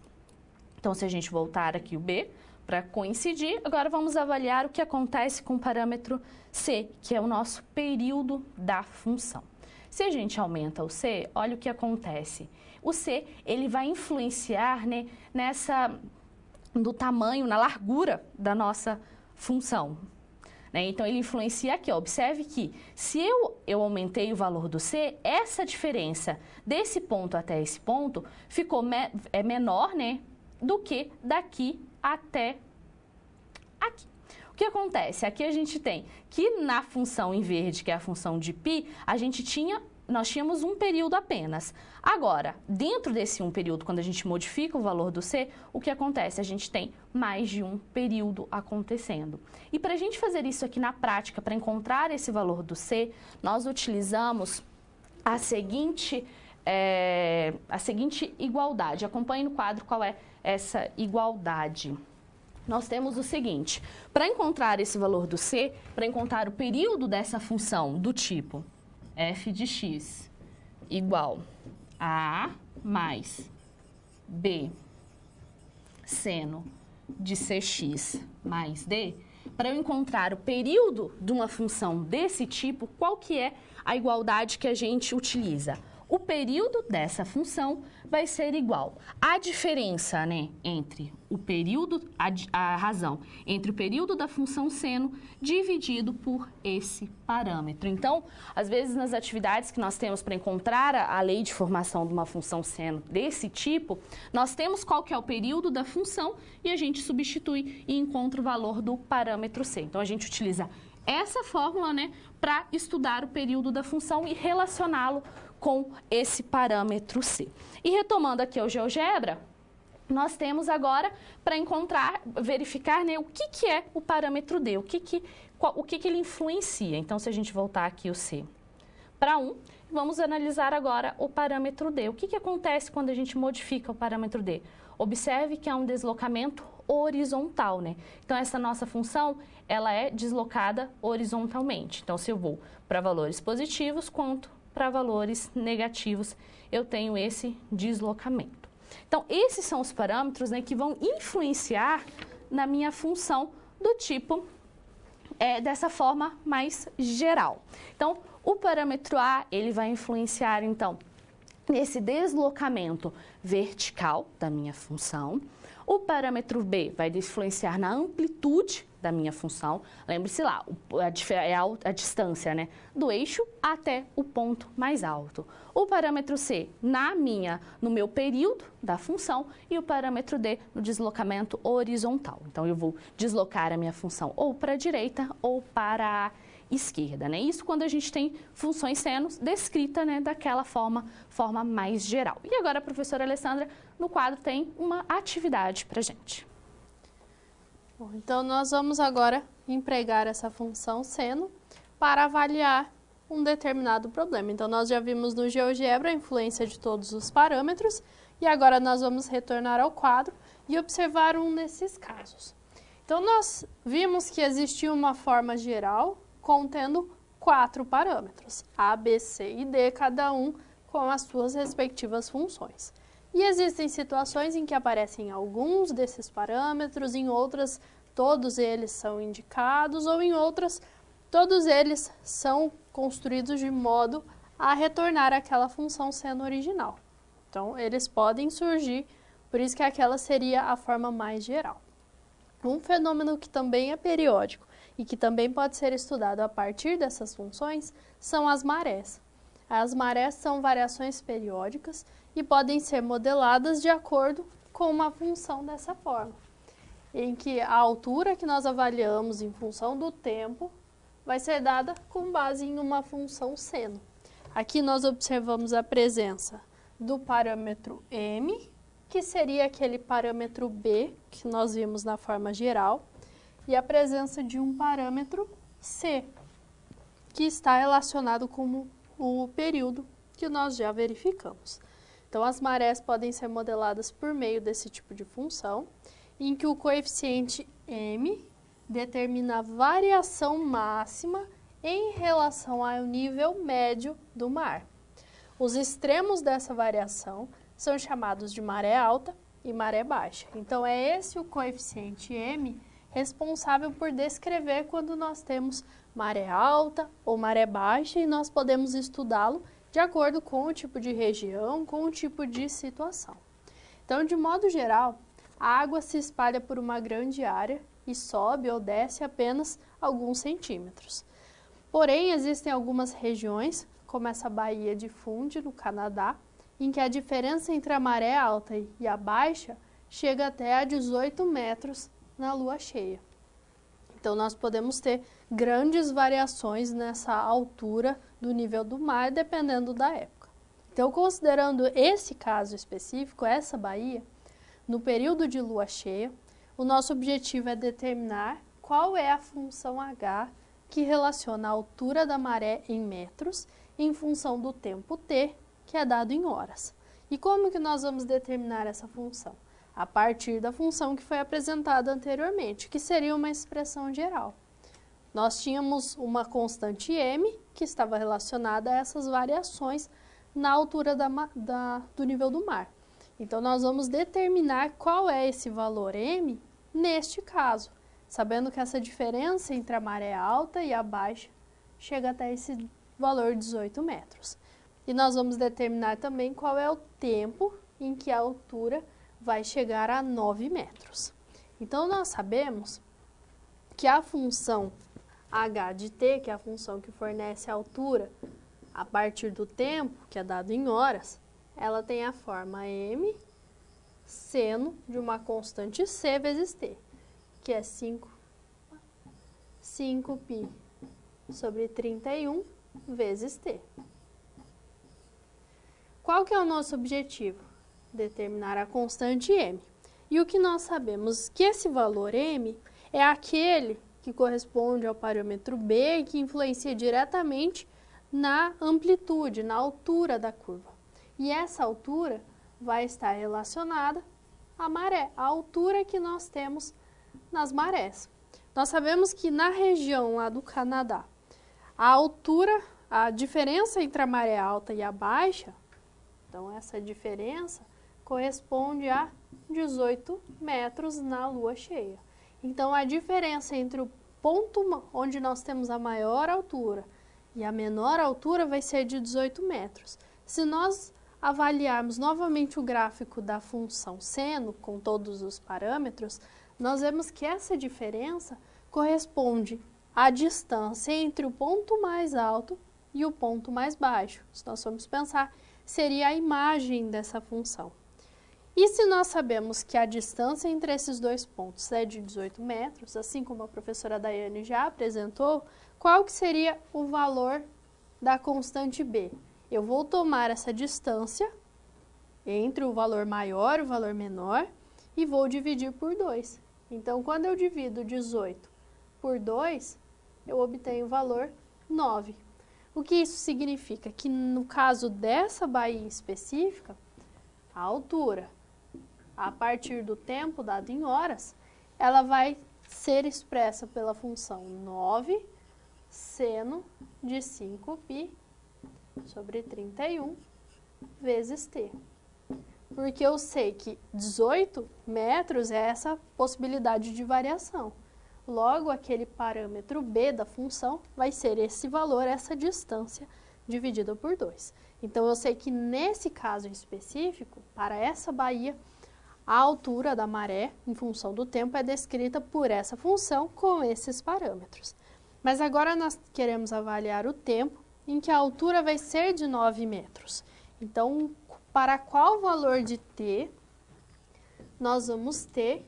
Então, se a gente voltar aqui o B para coincidir, agora vamos avaliar o que acontece com o parâmetro C, que é o nosso período da função. Se a gente aumenta o C, olha o que acontece. O C, ele vai influenciar, né, no tamanho, na largura da nossa função. Né? Então, ele influencia aqui. Ó. Observe que se eu aumentei o valor do C, essa diferença desse ponto até esse ponto ficou menor, né, do que daqui até aqui. O que acontece? Aqui a gente tem que na função em verde, que é a função de π, nós tínhamos um período apenas. Agora, dentro desse um período, quando a gente modifica o valor do C, o que acontece? A gente tem mais de um período acontecendo. E para a gente fazer isso aqui na prática, para encontrar esse valor do C, nós utilizamos a seguinte igualdade. Acompanhe no quadro qual é essa igualdade. nós temos o seguinte: para encontrar esse valor do C, para encontrar o período dessa função do tipo f de x igual a A mais B seno de cx mais D, para eu encontrar o período de uma função desse tipo, qual que é a igualdade que a gente utiliza? O período dessa função vai ser igual à diferença, né, entre o período, a razão, entre o período da função seno dividido por esse parâmetro. Então, às vezes nas atividades que nós temos para encontrar a lei de formação de uma função seno desse tipo, nós temos qual que é o período da função e a gente substitui e encontra o valor do parâmetro C. Então, a gente utiliza essa fórmula, né, para estudar o período da função e relacioná-lo com esse parâmetro C. E retomando aqui o GeoGebra, nós temos agora para encontrar, verificar, né, o que é o parâmetro D, o que ele influencia. Então, se a gente voltar aqui o C para 1, vamos analisar agora o parâmetro D. O que acontece quando a gente modifica o parâmetro D? Observe que há um deslocamento horizontal, né? Então, essa nossa função, ela é deslocada horizontalmente. Então, se eu vou para valores positivos, quanto para valores negativos, eu tenho esse deslocamento. Então, esses são os parâmetros, né, que vão influenciar na minha função do tipo, dessa forma mais geral. Então, o parâmetro A, ele vai influenciar, então, nesse deslocamento vertical da minha função. O parâmetro B vai influenciar na amplitude da minha função. Lembre-se lá, a distância, né, do eixo até o ponto mais alto. O parâmetro C no meu período da função e o parâmetro D no deslocamento horizontal. Então, eu vou deslocar a minha função ou para a direita ou para a esquerda, né? Isso quando a gente tem funções senos descrita, né, daquela forma mais geral. E agora a professora Alessandra, no quadro, tem uma atividade para gente. Bom, então, nós vamos agora empregar essa função seno para avaliar um determinado problema. Então, nós já vimos no GeoGebra a influência de todos os parâmetros e agora nós vamos retornar ao quadro e observar um desses casos. Então, nós vimos que existia uma forma geral contendo 4 parâmetros, A, B, C e D, cada um com as suas respectivas funções. E existem situações em que aparecem alguns desses parâmetros, em outras todos eles são indicados, ou em outras todos eles são construídos de modo a retornar aquela função seno original. Então, eles podem surgir, por isso que aquela seria a forma mais geral. Um fenômeno que também é periódico e que também pode ser estudado a partir dessas funções são as marés. As marés são variações periódicas e podem ser modeladas de acordo com uma função dessa forma, em que a altura que nós avaliamos em função do tempo vai ser dada com base em uma função seno. Aqui nós observamos a presença do parâmetro M, que seria aquele parâmetro B que nós vimos na forma geral, e a presença de um parâmetro C, que está relacionado com o período que nós já verificamos. Então, as marés podem ser modeladas por meio desse tipo de função, em que o coeficiente M determina a variação máxima em relação ao nível médio do mar. Os extremos dessa variação são chamados de maré alta e maré baixa. Então, é esse o coeficiente M responsável por descrever quando nós temos maré alta ou maré baixa, e nós podemos estudá-lo de acordo com o tipo de região, com o tipo de situação. Então, de modo geral, a água se espalha por uma grande área e sobe ou desce apenas alguns centímetros. Porém, existem algumas regiões, como essa Baía de Fundy, no Canadá, em que a diferença entre a maré alta e a baixa chega até a 18 metros na lua cheia. Então, nós podemos ter grandes variações nessa altura do nível do mar, dependendo da época. Então, considerando esse caso específico, essa baía, no período de lua cheia, o nosso objetivo é determinar qual é a função H que relaciona a altura da maré em metros em função do tempo T, que é dado em horas. E como que nós vamos determinar essa função? a partir da função que foi apresentada anteriormente, que seria uma expressão geral. Nós tínhamos uma constante m, que estava relacionada a essas variações na altura do nível do mar. Então, nós vamos determinar qual é esse valor m neste caso, sabendo que essa diferença entre a maré alta e a baixa chega até esse valor de 18 metros. E nós vamos determinar também qual é o tempo em que a altura vai chegar a 9 metros. Então, nós sabemos que a função h de t, que é a função que fornece a altura a partir do tempo, que é dado em horas, ela tem a forma m seno de uma constante c vezes t, que é 5π sobre 31 vezes t. Qual que é o nosso objetivo? Determinar a constante m. E o que nós sabemos? Que esse valor m é aquele que corresponde ao parâmetro b e que influencia diretamente na amplitude, na altura da curva. E essa altura vai estar relacionada à maré, a altura que nós temos nas marés. Nós sabemos que na região lá do Canadá, a altura, a diferença entre a maré alta e a baixa, então essa diferença corresponde a 18 metros na lua cheia. Então, a diferença entre o ponto onde nós temos a maior altura e a menor altura vai ser de 18 metros. Se nós avaliarmos novamente o gráfico da função seno, com todos os parâmetros, nós vemos que essa diferença corresponde à distância entre o ponto mais alto e o ponto mais baixo. Se nós formos pensar, seria a imagem dessa função. E se nós sabemos que a distância entre esses dois pontos é de 18 metros, assim como a professora Daiane já apresentou, qual que seria o valor da constante b? Eu vou tomar essa distância entre o valor maior e o valor menor e vou dividir por 2. Então, quando eu divido 18 por 2, eu obtenho o valor 9. O que isso significa? Que no caso dessa baía específica, a altura a partir do tempo dado em horas, ela vai ser expressa pela função 9 seno de 5π sobre 31 vezes t. Porque eu sei que 18 metros é essa possibilidade de variação. Logo, aquele parâmetro b da função vai ser esse valor, essa distância, dividida por 2. Então, eu sei que nesse caso específico, para essa baía, a altura da maré, em função do tempo, é descrita por essa função com esses parâmetros. Mas agora nós queremos avaliar o tempo em que a altura vai ser de 9 metros. Então, para qual valor de t, nós vamos ter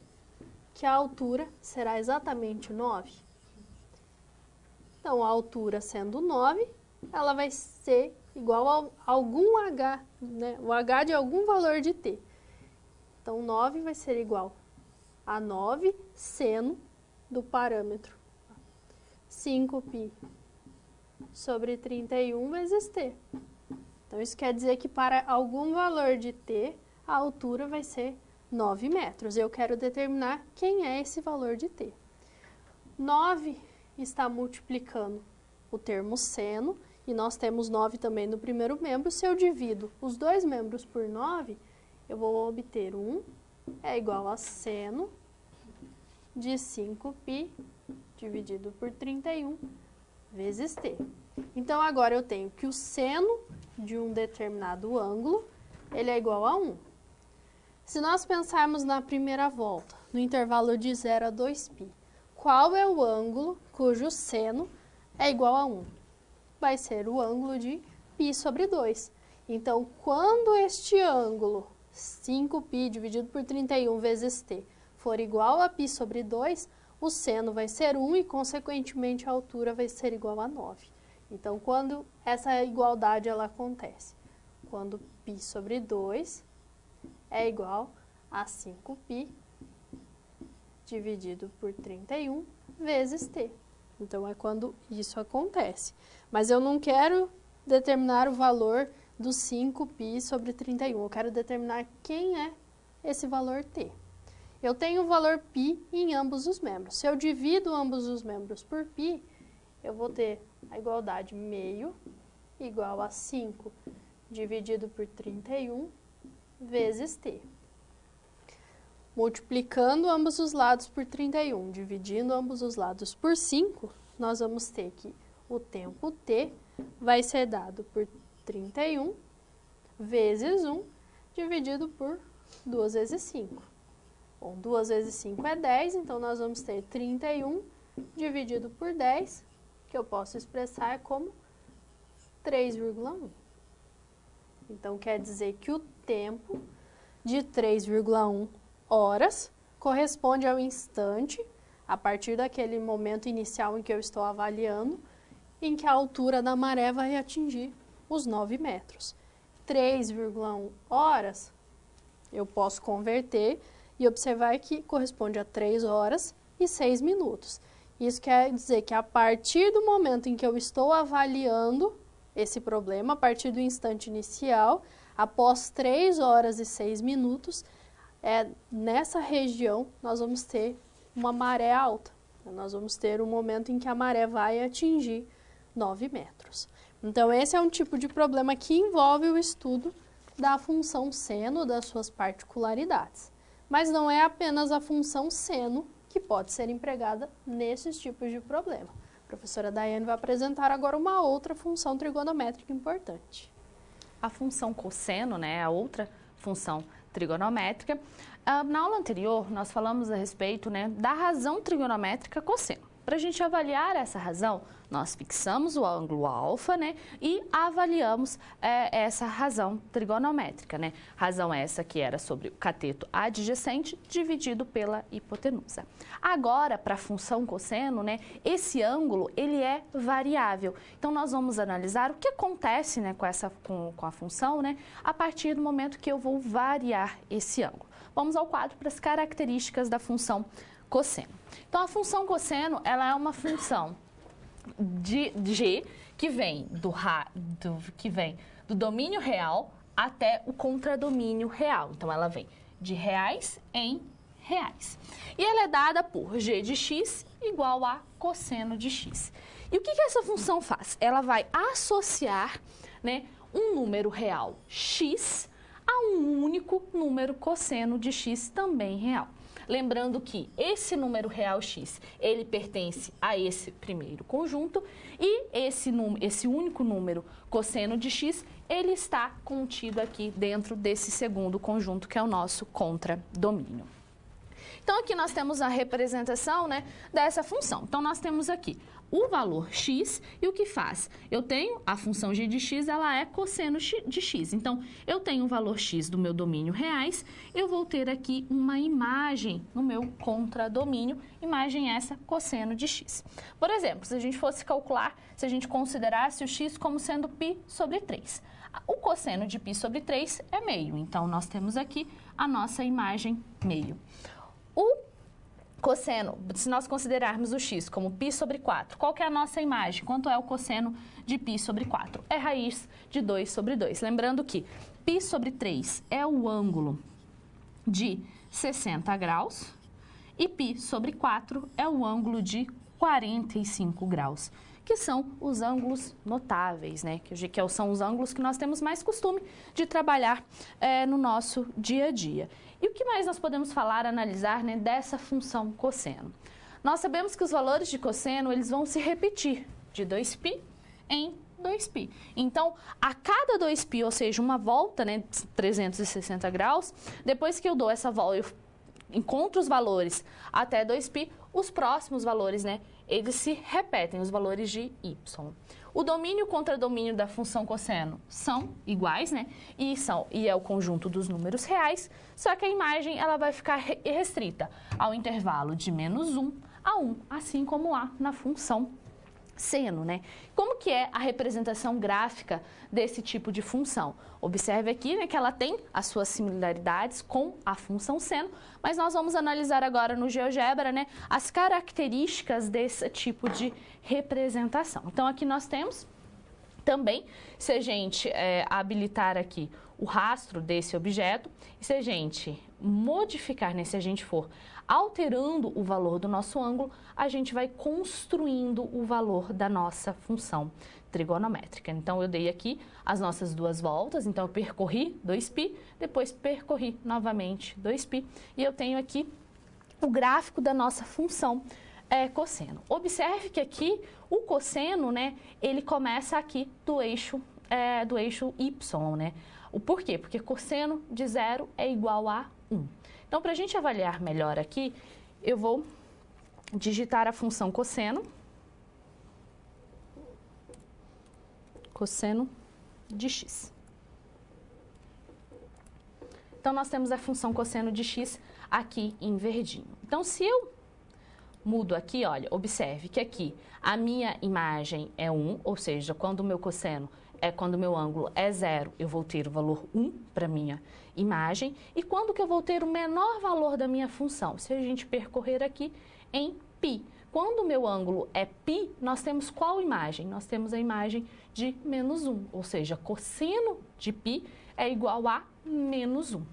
que a altura será exatamente 9? Então, a altura sendo 9, ela vai ser igual a algum h, né? O h de algum valor de t. Então, 9 vai ser igual a 9 seno do parâmetro 5π sobre 31 vezes t. Então, isso quer dizer que para algum valor de t, a altura vai ser 9 metros. Eu quero determinar quem é esse valor de t. 9 está multiplicando o termo seno, e nós temos 9 também no primeiro membro. Se eu divido os dois membros por 9, eu vou obter 1 é igual a seno de 5π dividido por 31 vezes t. Então, agora eu tenho que o seno de um determinado ângulo, ele é igual a 1. Se nós pensarmos na primeira volta, no intervalo de 0 a 2π, qual é o ângulo cujo seno é igual a 1? Vai ser o ângulo de π sobre 2. Então, quando este ângulo 5π dividido por 31 vezes t for igual a π sobre 2, o seno vai ser 1 e, consequentemente, a altura vai ser igual a 9. Então, quando essa igualdade ela acontece? Quando π sobre 2 é igual a 5π dividido por 31 vezes t. Então, é quando isso acontece. Mas eu não quero determinar o valor do 5π sobre 31. Eu quero determinar quem é esse valor t. Eu tenho o valor π em ambos os membros. Se eu divido ambos os membros por π, eu vou ter a igualdade meio igual a 5 dividido por 31 vezes t. Multiplicando ambos os lados por 31, dividindo ambos os lados por 5, nós vamos ter que o tempo t vai ser dado por 31 vezes 1 dividido por 2 vezes 5. Bom, 2 vezes 5 é 10, então nós vamos ter 31 dividido por 10, que eu posso expressar como 3,1. Então, quer dizer que o tempo de 3,1 horas corresponde ao instante, a partir daquele momento inicial em que eu estou avaliando, em que a altura da maré vai atingir os 9 metros. 3,1 horas, eu posso converter e observar que corresponde a 3 horas e 6 minutos. Isso quer dizer que a partir do momento em que eu estou avaliando esse problema, a partir do instante inicial, após 3 horas e 6 minutos, nessa região nós vamos ter uma maré alta. Nós vamos ter um momento em que a maré vai atingir 9 metros. Então, esse é um tipo de problema que envolve o estudo da função seno, das suas particularidades. Mas não é apenas a função seno que pode ser empregada nesses tipos de problema. A professora Daiane vai apresentar agora uma outra função trigonométrica importante. A função cosseno, né, a outra função trigonométrica. Na aula anterior, nós falamos a respeito, né, da razão trigonométrica cosseno. Para a gente avaliar essa razão, nós fixamos o ângulo alfa, né, e avaliamos essa razão trigonométrica, né? Razão essa que era sobre o cateto adjacente dividido pela hipotenusa. Agora, para a função cosseno, né, esse ângulo ele é variável. Então, nós vamos analisar o que acontece, né, com a função, né, a partir do momento que eu vou variar esse ângulo. Vamos ao quadro para as características da função cosseno. Então, a função cosseno, ela é uma função de g que vem do domínio real até o contradomínio real. Então, ela vem de reais em reais. E ela é dada por g de x igual a cosseno de x. E o que essa função faz? Ela vai associar, né, um número real x a um único número cosseno de x também real. Lembrando que esse número real x, ele pertence a esse primeiro conjunto e esse único número cosseno de x, ele está contido aqui dentro desse segundo conjunto, que é o nosso contradomínio. Então, aqui nós temos a representação, né, dessa função. Então, nós temos aqui o valor x e o que faz? Eu tenho a função g de x, ela é cosseno de x. Então, eu tenho o valor x do meu domínio reais, eu vou ter aqui uma imagem no meu contradomínio, imagem essa cosseno de x. Por exemplo, se a gente fosse calcular, se a gente considerasse o x como sendo π sobre 3. O cosseno de π sobre 3 é meio, então nós temos aqui a nossa imagem meio. O cosseno, se nós considerarmos o x como π sobre 4, qual que é a nossa imagem? Quanto é o cosseno de π sobre 4? É raiz de 2 sobre 2. Lembrando que π sobre 3 é o ângulo de 60 graus e π sobre 4 é o ângulo de 45 graus, que são os ângulos notáveis, né? Que são os ângulos que nós temos mais costume de trabalhar no nosso dia a dia. E o que mais nós podemos falar, analisar, né, dessa função cosseno? Nós sabemos que os valores de cosseno, eles vão se repetir de 2π em 2π. Então, a cada 2π, ou seja, uma volta, né, 360 graus, depois que eu dou essa volta, eu encontro os valores até 2π, os próximos valores, né, eles se repetem, os valores de y. O domínio e o contradomínio da função cosseno são iguais, né? E é o conjunto dos números reais, só que a imagem ela vai ficar restrita ao intervalo de -1 a 1, assim como há na função seno, né? Como que é a representação gráfica desse tipo de função? Observe aqui, né, que ela tem as suas similaridades com a função seno, mas nós vamos analisar agora no GeoGebra, né, as características desse tipo de representação. Então, aqui nós temos também, se a gente habilitar aqui o rastro desse objeto. E se a gente modificar, né, se a gente for alterando o valor do nosso ângulo, a gente vai construindo o valor da nossa função trigonométrica. Então, eu dei aqui as nossas duas voltas, então eu percorri 2π, depois percorri novamente 2π, e eu tenho aqui o gráfico da nossa função cosseno. Observe que aqui o cosseno, né, ele começa aqui do eixo y, né? O porquê? Porque cosseno de 0 é igual a 1. Então, para a gente avaliar melhor aqui, eu vou digitar a função cosseno de x. Então, nós temos a função cosseno de x aqui em verdinho. Então, se eu mudo aqui, olha, observe que aqui a minha imagem é 1, ou seja, quando o meu cosseno quando o meu ângulo é 0, eu vou ter o valor 1 para minha imagem. E quando que eu vou ter o menor valor da minha função? Se a gente percorrer aqui em π. Quando o meu ângulo é π, nós temos qual imagem? Nós temos a imagem de menos 1, ou seja, cosseno de π é igual a menos 1.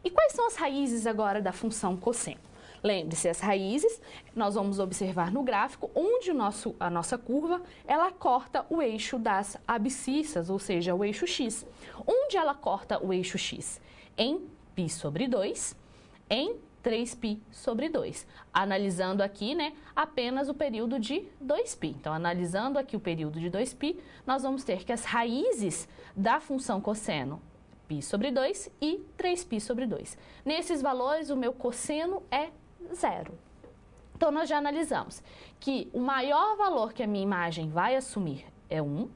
E quais são as raízes agora da função cosseno? Lembre-se, as raízes, nós vamos observar no gráfico, onde a nossa curva, ela corta o eixo das abscissas, ou seja, o eixo x. Onde ela corta o eixo x? Em π sobre 2, em 3π sobre 2. Analisando aqui, né, apenas o período de 2π. Então, analisando aqui o período de 2π, nós vamos ter que as raízes da função cosseno, π sobre 2 e 3π sobre 2. Nesses valores, o meu cosseno é 0. Então, nós já analisamos que o maior valor que a minha imagem vai assumir é 1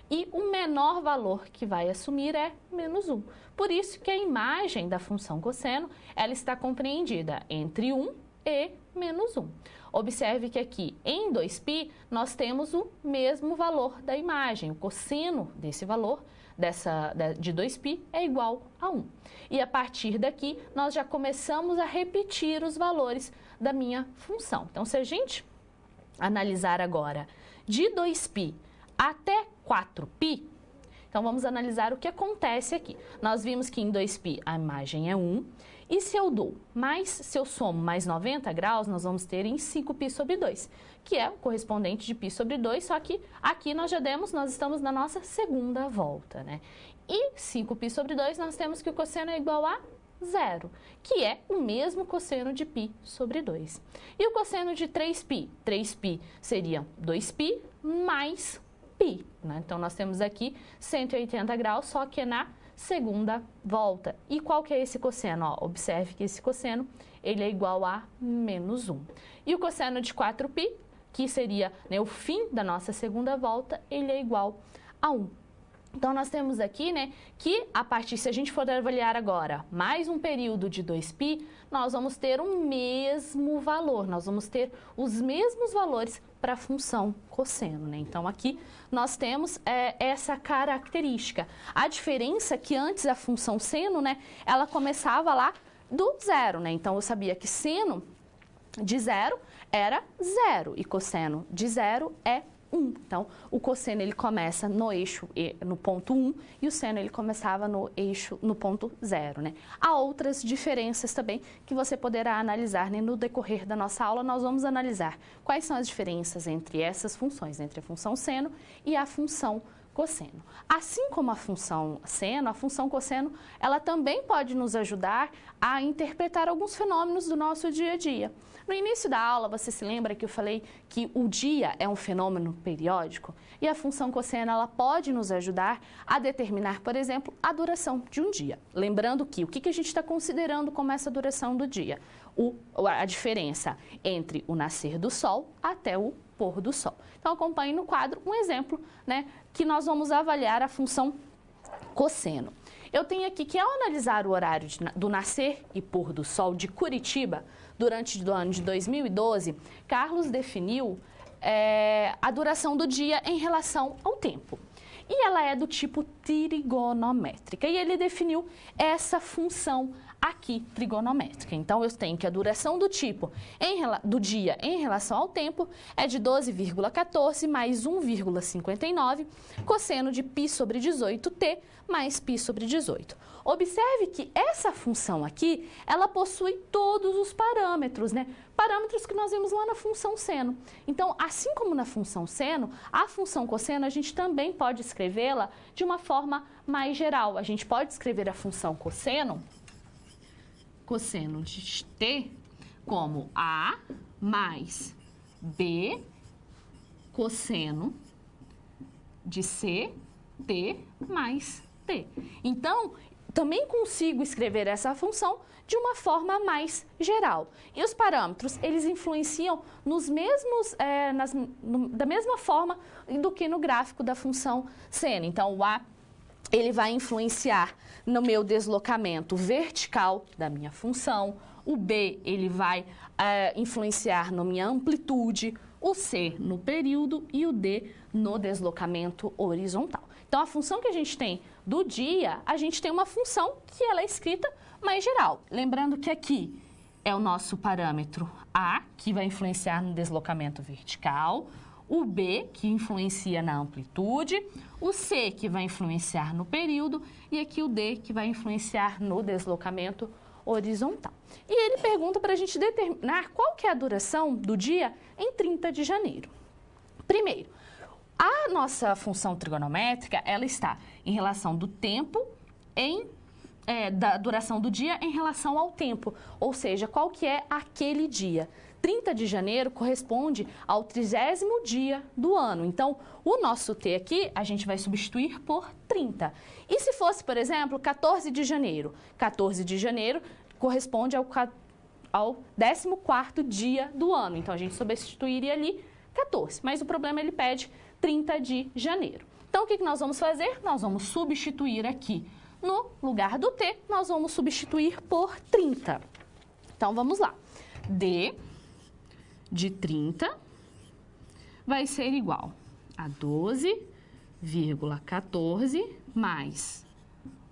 e o menor valor que vai assumir é menos 1. Por isso que a imagem da função cosseno, ela está compreendida entre 1 e menos 1. Observe que aqui em 2π nós temos o mesmo valor da imagem, o cosseno desse valor de 2π é igual a 1. E a partir daqui, nós já começamos a repetir os valores da minha função. Então, se a gente analisar agora de 2π até 4π, então vamos analisar o que acontece aqui. Nós vimos que em 2π a imagem é 1, e se eu somo mais 90 graus, nós vamos ter em 5π sobre 2, que é o correspondente de π sobre 2, só que aqui nós estamos na nossa segunda volta, né? E 5π sobre 2, nós temos que o cosseno é igual a 0, que é o mesmo cosseno de π sobre 2. E o cosseno de 3π? 3π seria 2π mais π, né? Então, nós temos aqui 180 graus, só que é na segunda volta. E qual que é esse cosseno? Ó, observe que esse cosseno, ele é igual a menos 1. E o cosseno de 4π, que seria, né, o fim da nossa segunda volta, ele é igual a 1. Então, nós temos aqui, né, que se a gente for avaliar agora mais um período de 2π, nós vamos ter o mesmo valor, nós vamos ter os mesmos valores para a função cosseno, né? Então, aqui nós temos essa característica. A diferença é que antes a função seno, né, ela começava lá do 0, né? Então, eu sabia que seno de 0 era 0 e cosseno de 0 é 1. Então, o cosseno ele começa no eixo, no ponto 1, e o seno ele começava no ponto 0, né? Há outras diferenças também que você poderá analisar, né? No decorrer da nossa aula, nós vamos analisar quais são as diferenças entre essas funções, entre a função seno e a função cosseno. Assim como a função seno, a função cosseno, ela também pode nos ajudar a interpretar alguns fenômenos do nosso dia a dia. No início da aula, você se lembra que eu falei que o dia é um fenômeno periódico? E a função cosseno, ela pode nos ajudar a determinar, por exemplo, a duração de um dia. Lembrando que o que a gente está considerando como essa duração do dia? A diferença entre o nascer do sol até o pôr do sol. Então, acompanhe no quadro um exemplo, né, que nós vamos avaliar a função cosseno. Eu tenho aqui que, ao analisar o horário do nascer e pôr do sol de Curitiba, durante o ano de 2012, Carlos definiu a duração do dia em relação ao tempo. e ela é do tipo trigonométrica. E ele definiu essa função aqui, trigonométrica. Então, eu tenho que a duração do tipo do dia em relação ao tempo é de 12,14 mais 1,59 cosseno de π sobre 18t mais π sobre 18. Observe que essa função aqui, ela possui todos os parâmetros, né? Parâmetros que nós vimos lá na função seno. Então, assim como na função seno, a função cosseno a gente também pode escrevê-la de uma forma mais geral. A gente pode escrever a função cosseno de t como A mais B cosseno de C, t mais t. Então, também consigo escrever essa função de uma forma mais geral. E os parâmetros, eles influenciam nos mesmos, da mesma forma do que no gráfico da função seno. Então, o A, ele vai influenciar no meu deslocamento vertical da minha função. O B, ele vai influenciar na minha amplitude. O C, no período. E o D, no deslocamento horizontal. Então, a função que a gente tem do dia, a gente tem uma função que ela é escrita mais geral. Lembrando que aqui é o nosso parâmetro A, que vai influenciar no deslocamento vertical, o B, que influencia na amplitude, o C, que vai influenciar no período, e aqui o D, que vai influenciar no deslocamento horizontal. E ele pergunta para a gente determinar qual que é a duração do dia em 30 de janeiro. Primeiro, a nossa função trigonométrica, ela está em relação do tempo da duração do dia em relação ao tempo, ou seja, qual que é aquele dia. 30 de janeiro corresponde ao 30º dia do ano. Então, o nosso T aqui, a gente vai substituir por 30. E se fosse, por exemplo, 14 de janeiro? 14 de janeiro corresponde ao 14º dia do ano. Então, a gente substituiria ali 14. Mas o problema, ele pede 30 de janeiro. Então, o que nós vamos fazer? Nós vamos substituir aqui. No lugar do T, nós vamos substituir por 30. Então, vamos lá. D de 30 vai ser igual a 12,14 mais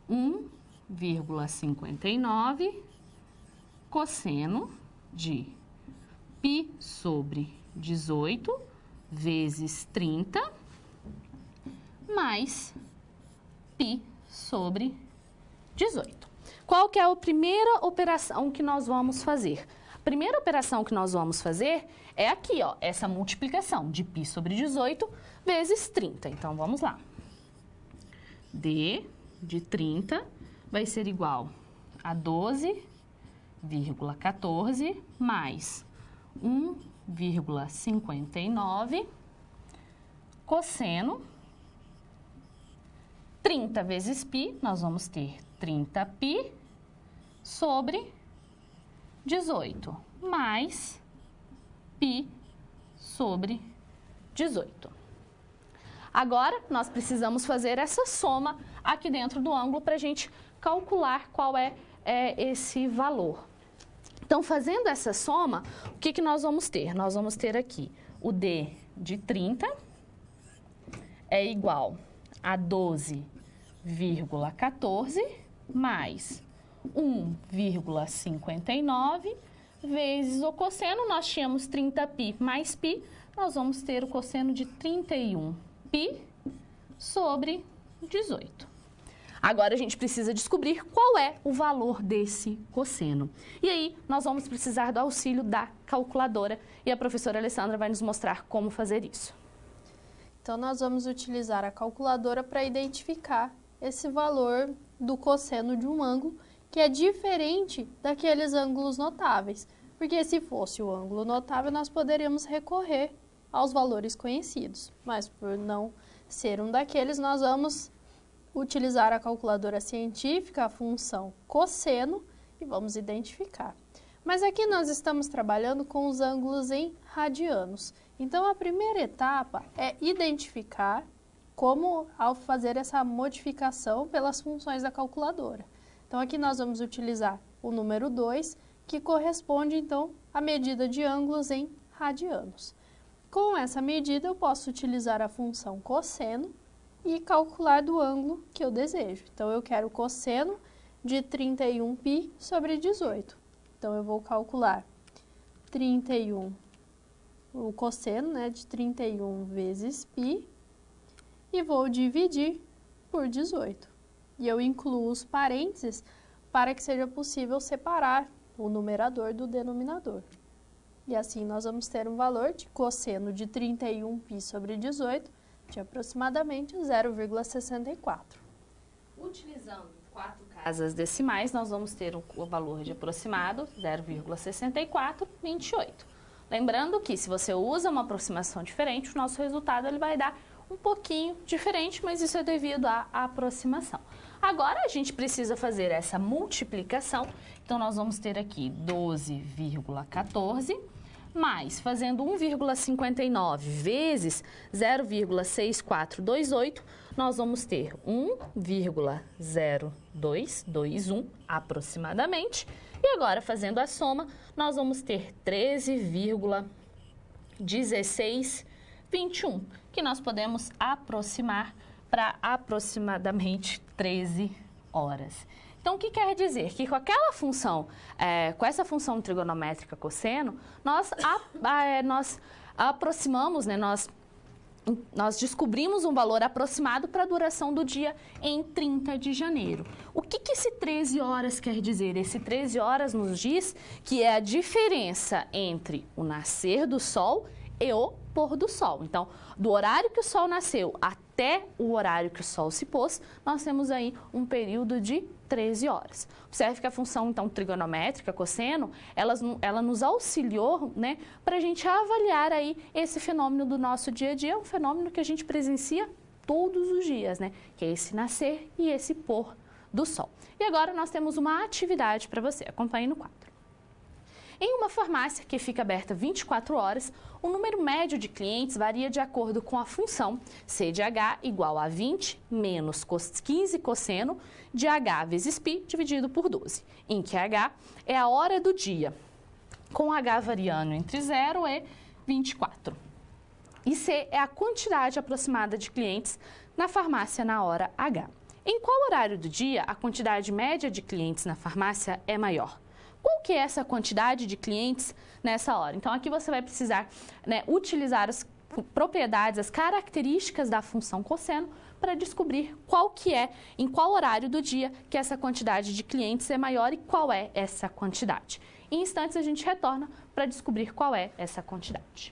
1,59 cosseno de π sobre 18 vezes 30 mais π sobre 18. Qual que é a primeira operação que nós vamos fazer? A primeira operação que nós vamos fazer é aqui, ó, essa multiplicação de π sobre 18 vezes 30. Então, vamos lá. D de 30 vai ser igual a 12,14 mais 1,59 cosseno 30 vezes π, nós vamos ter 30π sobre 18, mais π sobre 18. Agora, nós precisamos fazer essa soma aqui dentro do ângulo para a gente calcular qual é esse valor. Então, fazendo essa soma, o que nós vamos ter? Nós vamos ter aqui o D de 30 é igual a 12,14 mais 1,59 vezes o cosseno. Nós tínhamos 30π mais π, nós vamos ter o cosseno de 31π sobre 18. Agora, a gente precisa descobrir qual é o valor desse cosseno. E aí, nós vamos precisar do auxílio da calculadora e a professora Alessandra vai nos mostrar como fazer isso. Então, nós vamos utilizar a calculadora para identificar esse valor do cosseno de um ângulo que é diferente daqueles ângulos notáveis. Porque se fosse o ângulo notável, nós poderíamos recorrer aos valores conhecidos. Mas por não ser um daqueles, nós vamos utilizar a calculadora científica, a função cosseno, e vamos identificar. Mas aqui nós estamos trabalhando com os ângulos em radianos. Então, a primeira etapa é identificar como ao fazer essa modificação pelas funções da calculadora. Então, aqui nós vamos utilizar o número 2, que corresponde, então, à medida de ângulos em radianos. Com essa medida, eu posso utilizar a função cosseno e calcular do ângulo que eu desejo. Então, eu quero o cosseno de 31π sobre 18. Então, eu vou calcular 31, o cosseno, né, de 31 vezes π, e vou dividir por 18. E eu incluo os parênteses para que seja possível separar o numerador do denominador. E assim nós vamos ter um valor de cosseno de 31π sobre 18 de aproximadamente 0,64. Utilizando 4 casas decimais, nós vamos ter o valor de aproximado 0,6428. Lembrando que se você usa uma aproximação diferente, o nosso resultado ele vai dar um pouquinho diferente, mas isso é devido à aproximação. Agora a gente precisa fazer essa multiplicação, então nós vamos ter aqui 12,14, mais fazendo 1,59 vezes 0,6428, nós vamos ter 1,0221 aproximadamente. E agora, fazendo a soma, nós vamos ter 13,1621, que nós podemos aproximar para aproximadamente 13 horas. Então, o que quer dizer? Que com aquela função, com essa função trigonométrica cosseno, nós aproximamos, né, nós descobrimos um valor aproximado para a duração do dia em 30 de janeiro. O que esse 13 horas quer dizer? Esse 13 horas nos diz que é a diferença entre o nascer do sol e o pôr do sol. Então, do horário que o sol nasceu até o horário que o sol se pôs, nós temos aí um período de 13 horas. Observe que a função, então, trigonométrica, cosseno, ela nos auxiliou, né, para a gente avaliar aí esse fenômeno do nosso dia a dia, um fenômeno que a gente presencia todos os dias, né, que é esse nascer e esse pôr do sol. E agora nós temos uma atividade para você. Acompanhe no quadro. Em uma farmácia que fica aberta 24 horas, o número médio de clientes varia de acordo com a função C de H igual a 20 menos 15 cosseno de H vezes π dividido por 12, em que H é a hora do dia, com H variando entre 0 e 24. E C é a quantidade aproximada de clientes na farmácia na hora H. Em qual horário do dia a quantidade média de clientes na farmácia é maior? Qual que é essa quantidade de clientes nessa hora? Então, aqui você vai precisar, né, utilizar as propriedades, as características da função cosseno para descobrir qual que é, em qual horário do dia que essa quantidade de clientes é maior e qual é essa quantidade. Em instantes, a gente retorna para descobrir qual é essa quantidade.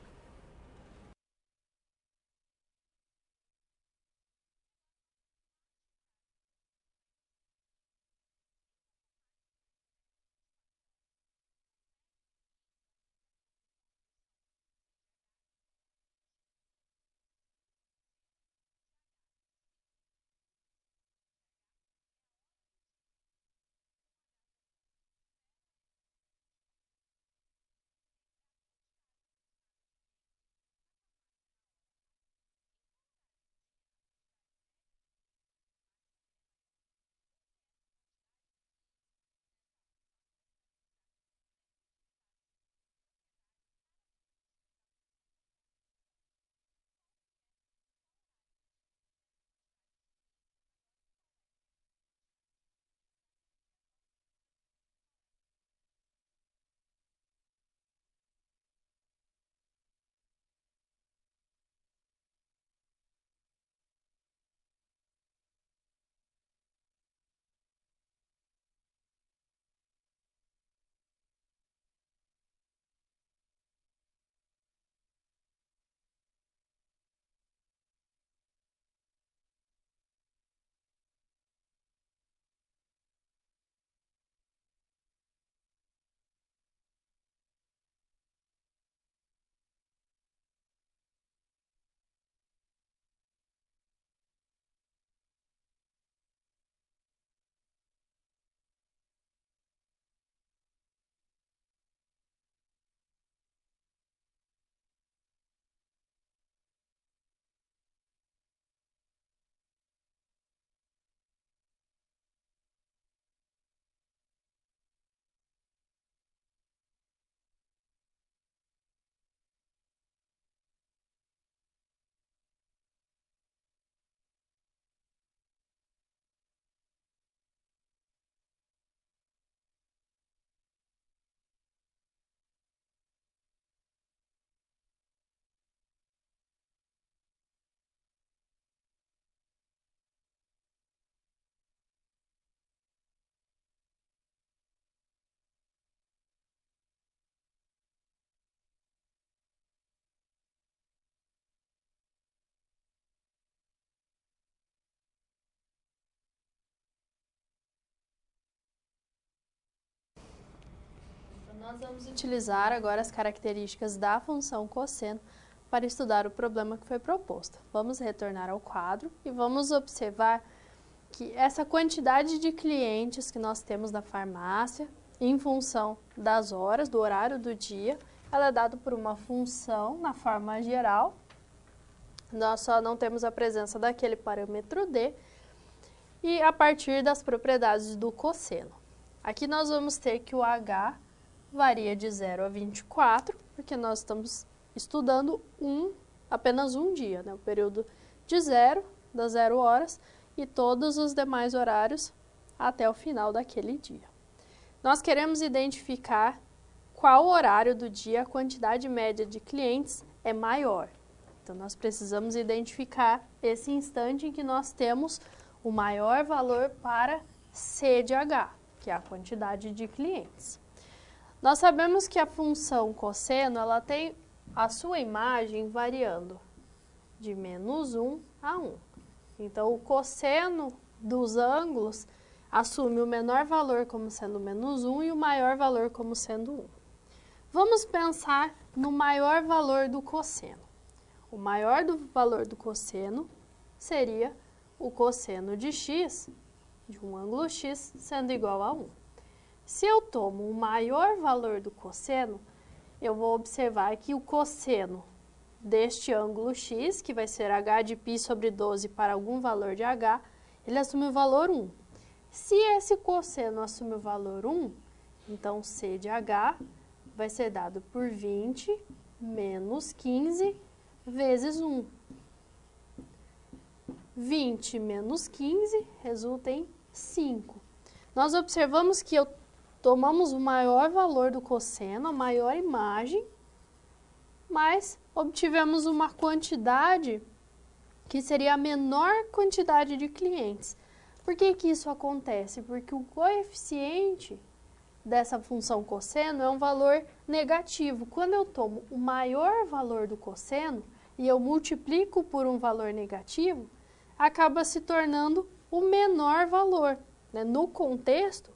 Nós vamos utilizar agora as características da função cosseno para estudar o problema que foi proposto. Vamos retornar ao quadro e vamos observar que essa quantidade de clientes que nós temos na farmácia, em função das horas, do horário do dia, ela é dada por uma função na forma geral. Nós só não temos a presença daquele parâmetro D e a partir das propriedades do cosseno. Aqui nós vamos ter que o H varia de 0 a 24, porque nós estamos estudando apenas um dia, né? O período de 0, das 0 horas, e todos os demais horários até o final daquele dia. Nós queremos identificar qual horário do dia a quantidade média de clientes é maior. Então, nós precisamos identificar esse instante em que nós temos o maior valor para C de H, que é a quantidade de clientes. Nós sabemos que a função cosseno, ela tem a sua imagem variando de -1 a 1. Então, o cosseno dos ângulos assume o menor valor como sendo -1 e o maior valor como sendo 1. Vamos pensar no maior valor do cosseno. O maior valor do cosseno seria o cosseno de x, de um ângulo x, sendo igual a 1. Se eu tomo o maior valor do cosseno, eu vou observar que o cosseno deste ângulo x, que vai ser h de π sobre 12 para algum valor de h, ele assume o valor 1. Se esse cosseno assume o valor 1, então C de h vai ser dado por 20 menos 15 vezes 1. 20 menos 15 resulta em 5. Nós observamos que tomamos o maior valor do cosseno, a maior imagem, mas obtivemos uma quantidade que seria a menor quantidade de clientes. Por que que isso acontece? Porque o coeficiente dessa função cosseno é um valor negativo. Quando eu tomo o maior valor do cosseno e eu multiplico por um valor negativo, acaba se tornando o menor valor, né? No contexto,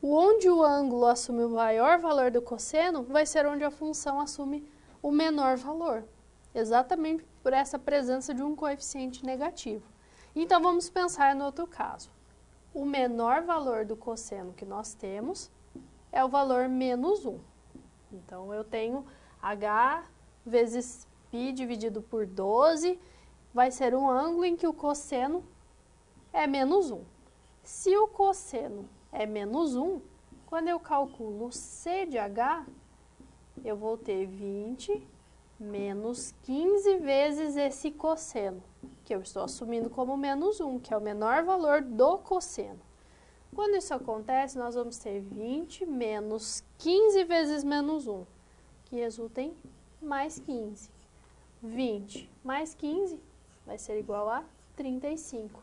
onde o ângulo assume o maior valor do cosseno, vai ser onde a função assume o menor valor, exatamente por essa presença de um coeficiente negativo. Então, vamos pensar no outro caso. O menor valor do cosseno que nós temos é o valor -1. Então, eu tenho h vezes π dividido por 12, vai ser um ângulo em que o cosseno é -1. Se o cosseno é -1, quando eu calculo C de h, eu vou ter 20 menos 15 vezes esse cosseno, que eu estou assumindo como -1, que é o menor valor do cosseno. Quando isso acontece, nós vamos ter 20 menos 15 vezes -1, que resulta em mais 15. 20 mais 15 vai ser igual a 35.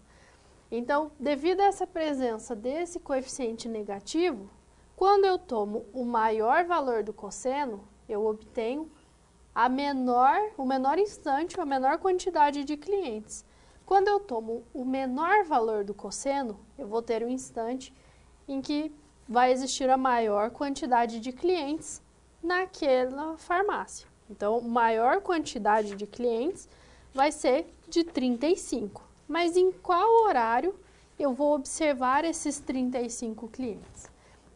Então, devido a essa presença desse coeficiente negativo, quando eu tomo o maior valor do cosseno, eu obtenho o menor instante, a menor quantidade de clientes. Quando eu tomo o menor valor do cosseno, eu vou ter um instante em que vai existir a maior quantidade de clientes naquela farmácia. Então, maior quantidade de clientes vai ser de 35. Mas em qual horário eu vou observar esses 35 clientes?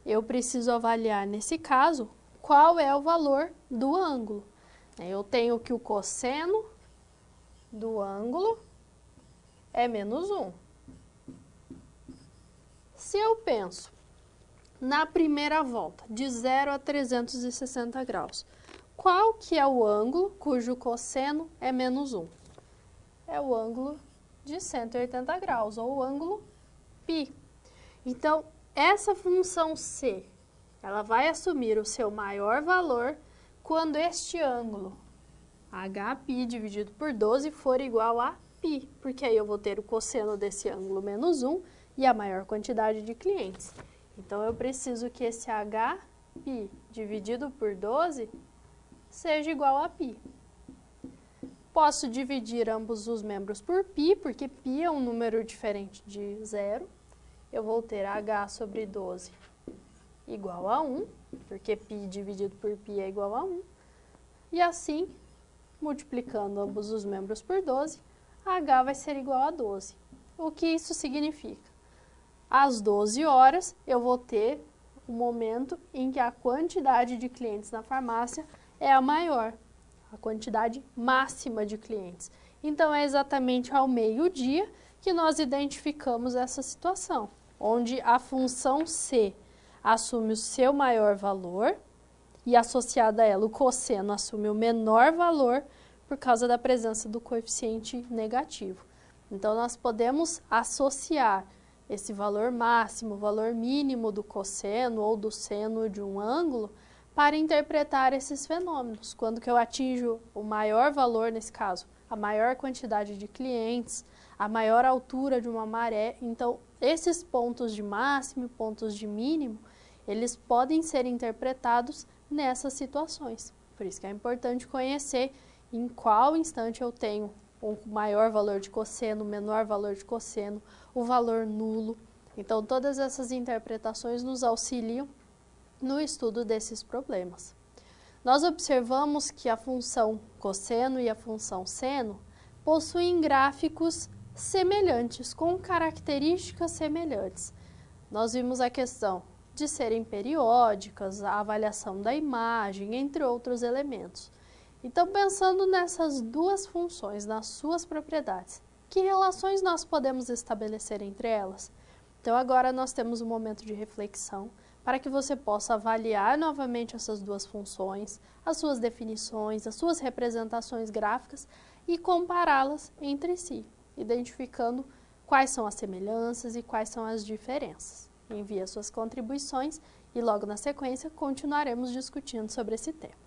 Eu preciso avaliar, nesse caso, qual é o valor do ângulo. Eu tenho que o cosseno do ângulo é -1. Se eu penso na primeira volta, de 0 a 360 graus, qual que é o ângulo cujo cosseno é -1? É o ângulo de 180 graus, ou o ângulo π. Então, essa função C, ela vai assumir o seu maior valor quando este ângulo, HP dividido por 12, for igual a π, porque aí eu vou ter o cosseno desse ângulo -1 e a maior quantidade de clientes. Então, eu preciso que esse HP dividido por 12 seja igual a π. Posso dividir ambos os membros por π, porque π é um número diferente de 0. Eu vou ter h sobre 12 igual a 1, porque π dividido por π é igual a 1. E assim, multiplicando ambos os membros por 12, h vai ser igual a 12. O que isso significa? Às 12 horas, eu vou ter o momento em que a quantidade de clientes na farmácia é a maior, a quantidade máxima de clientes. Então, é exatamente ao meio-dia que nós identificamos essa situação, onde a função C assume o seu maior valor e associada a ela o cosseno assume o menor valor por causa da presença do coeficiente negativo. Então, nós podemos associar esse valor máximo, o valor mínimo do cosseno ou do seno de um ângulo para interpretar esses fenômenos. Quando que eu atinjo o maior valor, nesse caso, a maior quantidade de clientes, a maior altura de uma maré. Então, esses pontos de máximo e pontos de mínimo, eles podem ser interpretados nessas situações. Por isso que é importante conhecer em qual instante eu tenho o maior valor de cosseno, o menor valor de cosseno, o valor nulo. Então, todas essas interpretações nos auxiliam no estudo desses problemas. Nós observamos que a função cosseno e a função seno possuem gráficos semelhantes, com características semelhantes. Nós vimos a questão de serem periódicas, a avaliação da imagem, entre outros elementos. Então, pensando nessas duas funções, nas suas propriedades, que relações nós podemos estabelecer entre elas? Então, agora nós temos um momento de reflexão para que você possa avaliar novamente essas duas funções, as suas definições, as suas representações gráficas e compará-las entre si, identificando quais são as semelhanças e quais são as diferenças. Envie as suas contribuições e logo na sequência continuaremos discutindo sobre esse tema.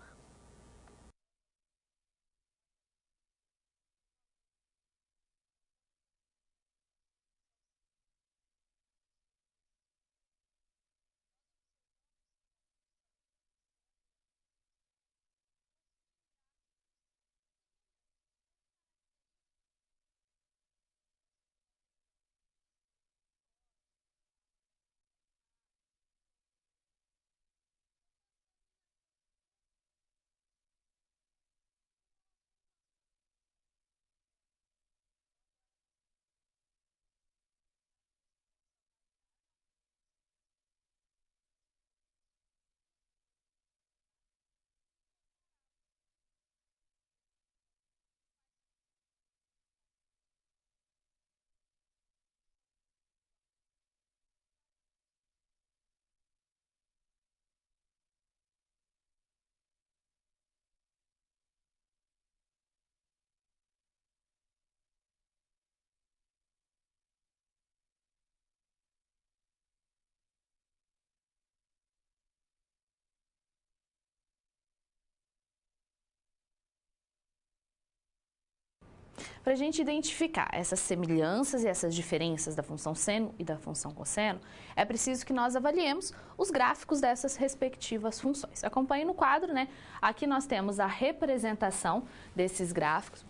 Para a gente identificar essas semelhanças e essas diferenças da função seno e da função cosseno, é preciso que nós avaliemos os gráficos dessas respectivas funções. Acompanhe no quadro, né? Aqui nós temos a representação desses gráficos,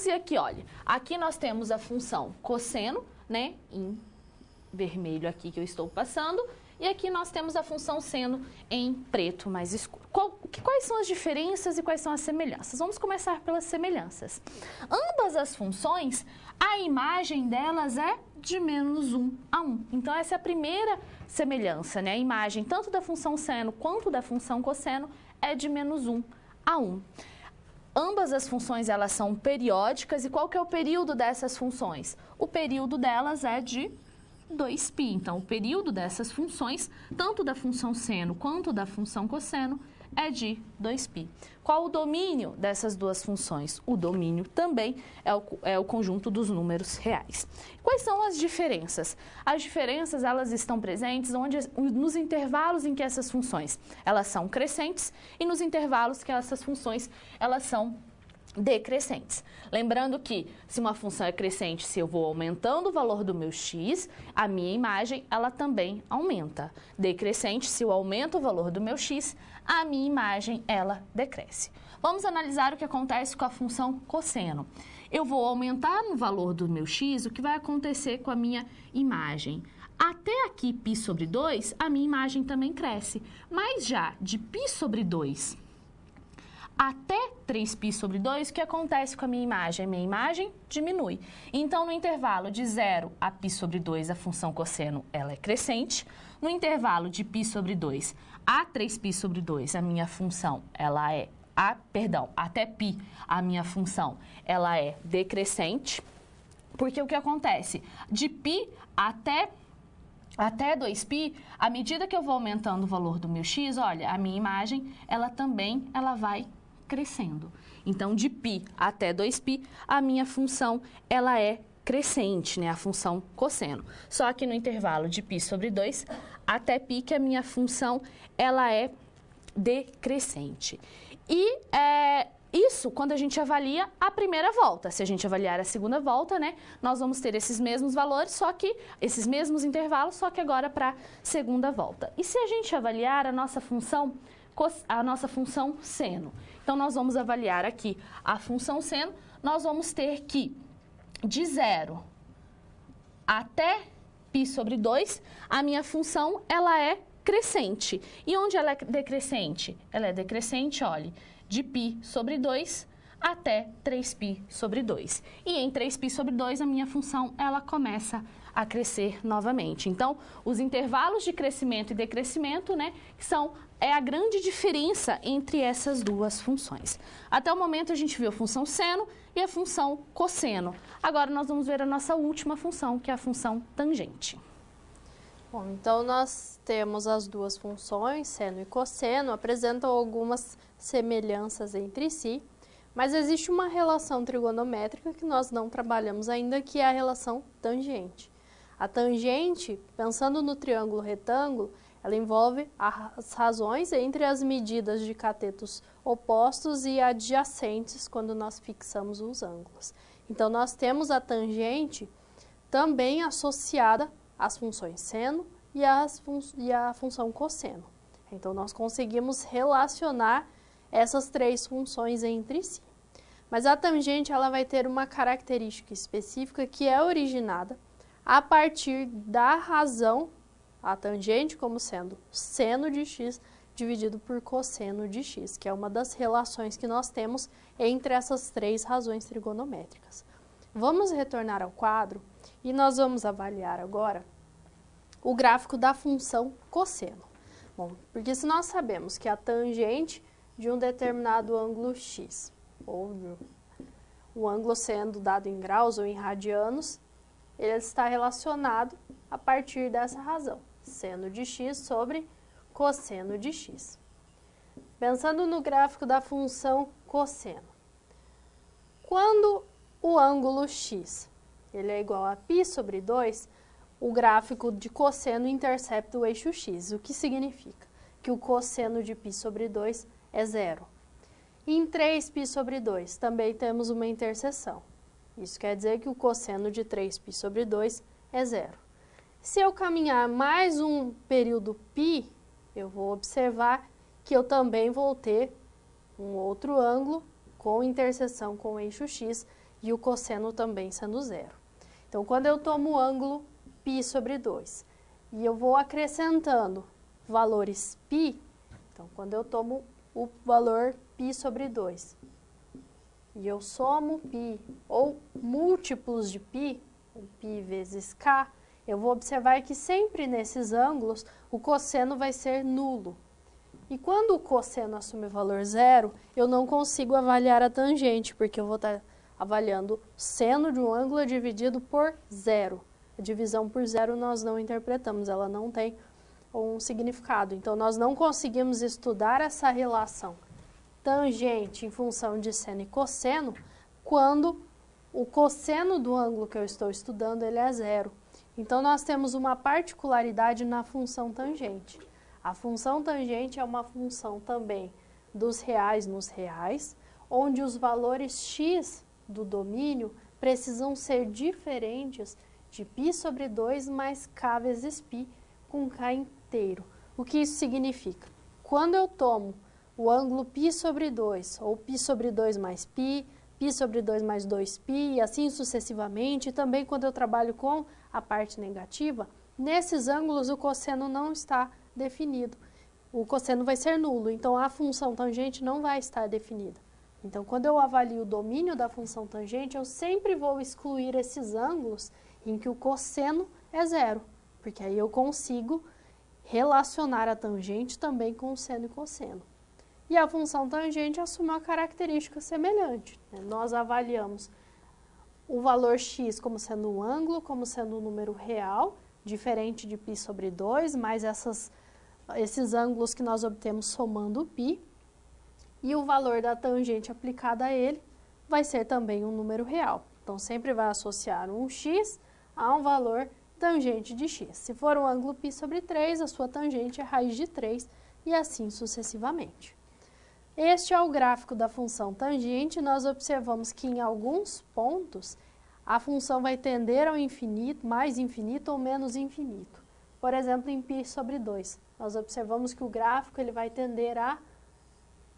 e aqui, olha, aqui nós temos a função cosseno, né? Em vermelho aqui que eu estou passando, e aqui nós temos a função seno em preto mais escuro. Quais são as diferenças e quais são as semelhanças? Vamos começar pelas semelhanças. Ambas as funções, a imagem delas é de menos 1 a 1. Então, essa é a primeira semelhança, né? A imagem tanto da função seno quanto da função cosseno é de menos 1 a 1. Ambas as funções, elas são periódicas. E qual que é o período dessas funções? O período delas é de 2π. Então, o período dessas funções, tanto da função seno quanto da função cosseno, é de 2π. Qual o domínio dessas duas funções? O domínio também é o conjunto dos números reais. Quais são as diferenças? As diferenças, elas estão presentes nos intervalos em que essas funções, elas são crescentes e nos intervalos que essas funções, elas são decrescentes. Lembrando que se uma função é crescente, se eu vou aumentando o valor do meu x, a minha imagem, ela também aumenta. Decrescente, se eu aumento o valor do meu x, a minha imagem, ela decresce. Vamos analisar o que acontece com a função cosseno. Eu vou aumentar o valor do meu x, o que vai acontecer com a minha imagem? Até aqui, π sobre 2, a minha imagem também cresce. Mas já de π sobre 2 até 3π sobre 2, o que acontece com a minha imagem? A minha imagem diminui. Então, no intervalo de 0 a π sobre 2, a função cosseno ela é crescente. No intervalo de π sobre 2 a 3π sobre 2, a minha função ela é... até π, a minha função ela é decrescente. Porque o que acontece? De π até 2π, à medida que eu vou aumentando o valor do meu x, olha, a minha imagem, ela vai crescendo. Então, de π até 2π, a minha função, ela é crescente, né? A função cosseno. Só que no intervalo de π sobre 2 até π, que a minha função, ela é decrescente. E isso quando a gente avalia a primeira volta. Se a gente avaliar a segunda volta, né, nós vamos ter esses mesmos valores, só que esses mesmos intervalos, só que agora para a segunda volta. E se a gente avaliar a nossa função seno? Então, nós vamos avaliar aqui a função seno, nós vamos ter que de 0 até π sobre 2, a minha função, ela é crescente. E onde ela é decrescente? Ela é decrescente, olha, de π sobre 2 até 3π sobre 2. E em 3π sobre 2, a minha função, ela começa a crescer novamente. Então, os intervalos de crescimento e decrescimento, né, é a grande diferença entre essas duas funções. Até o momento, a gente viu a função seno e a função cosseno. Agora, nós vamos ver a nossa última função, que é a função tangente. Bom, então, nós temos as duas funções, seno e cosseno, apresentam algumas semelhanças entre si, mas existe uma relação trigonométrica que nós não trabalhamos ainda, que é a relação tangente. A tangente, pensando no triângulo retângulo, ela envolve as razões entre as medidas de catetos opostos e adjacentes quando nós fixamos os ângulos. Então, nós temos a tangente também associada às funções seno e à função cosseno. Então, nós conseguimos relacionar essas três funções entre si. Mas a tangente ela vai ter uma característica específica que é originada a partir da razão, a tangente como sendo seno de x dividido por cosseno de x, que é uma das relações que nós temos entre essas três razões trigonométricas. Vamos retornar ao quadro e nós vamos avaliar agora o gráfico da função cosseno. Bom, porque se nós sabemos que a tangente de um determinado ângulo x, ou o ângulo sendo dado em graus ou em radianos, ele está relacionado a partir dessa razão, seno de x sobre cosseno de x. Pensando no gráfico da função cosseno, quando o ângulo x ele é igual a π sobre 2, o gráfico de cosseno intercepta o eixo x, o que significa que o cosseno de π sobre 2 é zero. Em 3π sobre 2 também temos uma interseção. Isso quer dizer que o cosseno de 3π sobre 2 é zero. Se eu caminhar mais um período π, eu vou observar que eu também vou ter um outro ângulo com interseção com o eixo x e o cosseno também sendo zero. Então, quando eu tomo o ângulo π sobre 2 e eu vou acrescentando valores π, então, quando eu tomo o valor π sobre 2 e eu somo π ou múltiplos de π, π vezes k, eu vou observar que sempre nesses ângulos o cosseno vai ser nulo. E quando o cosseno assume o valor zero, eu não consigo avaliar a tangente, porque eu vou estar avaliando seno de um ângulo dividido por zero. A divisão por zero nós não interpretamos, ela não tem um significado. Então, nós não conseguimos estudar essa relação tangente em função de seno e cosseno quando o cosseno do ângulo que eu estou estudando ele é zero. Então, nós temos uma particularidade na função tangente. A função tangente é uma função também dos reais nos reais, onde os valores x do domínio precisam ser diferentes de π sobre 2 mais k vezes π com k inteiro. O que isso significa? Quando eu tomo o ângulo π sobre 2, ou π sobre 2 mais π, π sobre 2 mais 2π, e assim sucessivamente, e também quando eu trabalho com a parte negativa, Nesses ângulos, o cosseno não está definido. O cosseno vai ser nulo, então a função tangente não vai estar definida. Então, quando eu avalio o domínio da função tangente, eu sempre vou excluir esses ângulos em que o cosseno é zero, porque aí eu consigo relacionar a tangente também com o seno e cosseno. E a função tangente assume uma característica semelhante, né? Nós avaliamos o valor x como sendo um ângulo, como sendo um número real, diferente de π sobre 2, mais esses ângulos que nós obtemos somando o π, e o valor da tangente aplicada a ele vai ser também um número real. Então, sempre vai associar um x a um valor tangente de x. Se for um ângulo π sobre 3, a sua tangente é raiz de 3 e assim sucessivamente. Este é o gráfico da função tangente. Nós observamos que em alguns pontos a função vai tender ao infinito, mais infinito ou menos infinito. Por exemplo, em π sobre 2, nós observamos que o gráfico ele vai tender a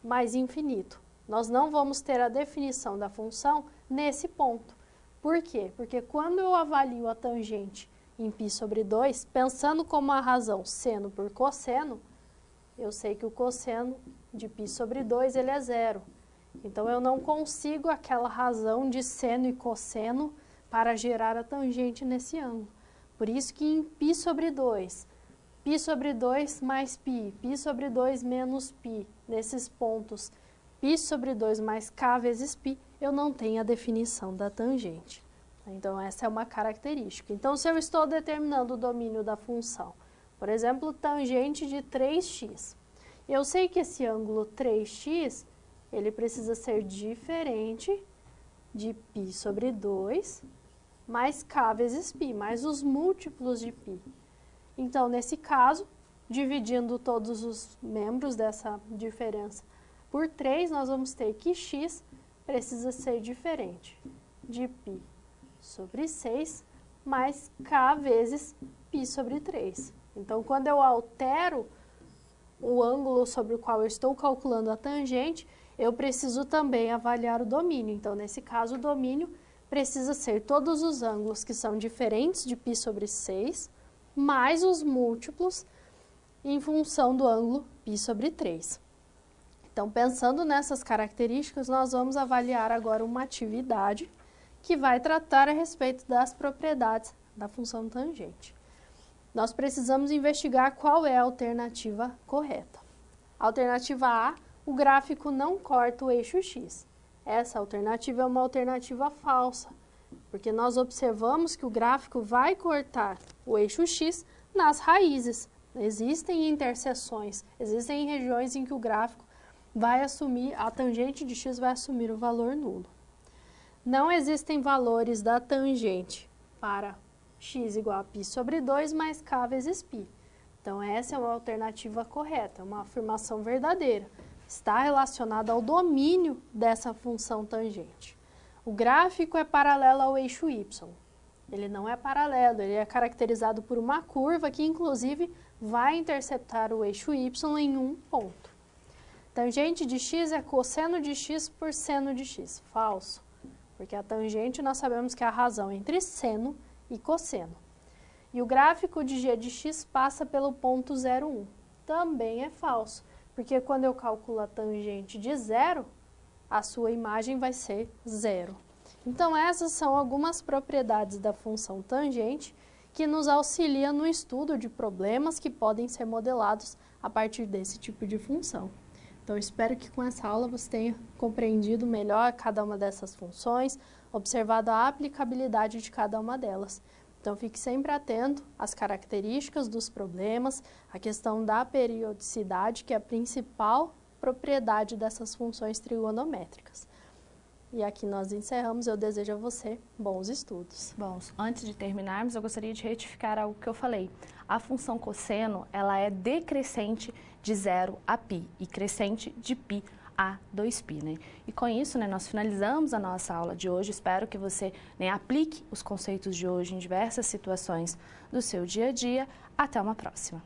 mais infinito. Nós não vamos ter a definição da função nesse ponto. Por quê? Porque quando eu avalio a tangente em π sobre 2, pensando como a razão seno por cosseno, eu sei que o cosseno de π sobre 2 ele é zero. Então, eu não consigo aquela razão de seno e cosseno para gerar a tangente nesse ângulo. Por isso que em π sobre 2, π sobre 2 mais π, π sobre 2 menos π, nesses pontos π sobre 2 mais k vezes π, eu não tenho a definição da tangente. Então, essa é uma característica. Então, se eu estou determinando o domínio da função, por exemplo, tangente de 3x, eu sei que esse ângulo 3x, ele precisa ser diferente de π sobre 2 mais k vezes π, mais os múltiplos de π. Então, nesse caso, dividindo todos os membros dessa diferença por 3, nós vamos ter que x precisa ser diferente de π sobre 6 mais k vezes π sobre 3. Então, quando eu altero o ângulo sobre o qual eu estou calculando a tangente, eu preciso também avaliar o domínio. Então, nesse caso, o domínio precisa ser todos os ângulos que são diferentes de π sobre 6, mais os múltiplos em função do ângulo π sobre 3. Então, pensando nessas características, nós vamos avaliar agora uma atividade que vai tratar a respeito das propriedades da função tangente. Nós precisamos investigar qual é a alternativa correta. Alternativa A, o gráfico não corta o eixo x. Essa alternativa é uma alternativa falsa, porque nós observamos que o gráfico vai cortar o eixo x nas raízes. Existem interseções, existem regiões em que o gráfico vai assumir, a tangente de x vai assumir o valor nulo. Não existem valores da tangente para x igual a π sobre 2 mais k vezes π. Então, essa é uma alternativa correta, uma afirmação verdadeira. Está relacionada ao domínio dessa função tangente. O gráfico é paralelo ao eixo y. Ele não é paralelo, ele é caracterizado por uma curva que, inclusive, vai interceptar o eixo y em um ponto. Tangente de x é cosseno de x por seno de x. Falso, porque a tangente nós sabemos que é a razão entre seno e cosseno. E o gráfico de g de x passa pelo ponto 0,1. Também é falso, porque quando eu calculo a tangente de zero, a sua imagem vai ser zero. Então, essas são algumas propriedades da função tangente que nos auxiliam no estudo de problemas que podem ser modelados a partir desse tipo de função. Então, espero que com essa aula você tenha compreendido melhor cada uma dessas funções, observado a aplicabilidade de cada uma delas. Então, fique sempre atento às características dos problemas, a questão da periodicidade, que é a principal propriedade dessas funções trigonométricas. E aqui nós encerramos. Eu desejo a você bons estudos. Bom, antes de terminarmos, eu gostaria de retificar algo que eu falei. A função cosseno, ela é decrescente de 0 a π e crescente de π a 2π, né? E com isso, né, nós finalizamos a nossa aula de hoje. Espero que você, né, aplique os conceitos de hoje em diversas situações do seu dia a dia. Até uma próxima!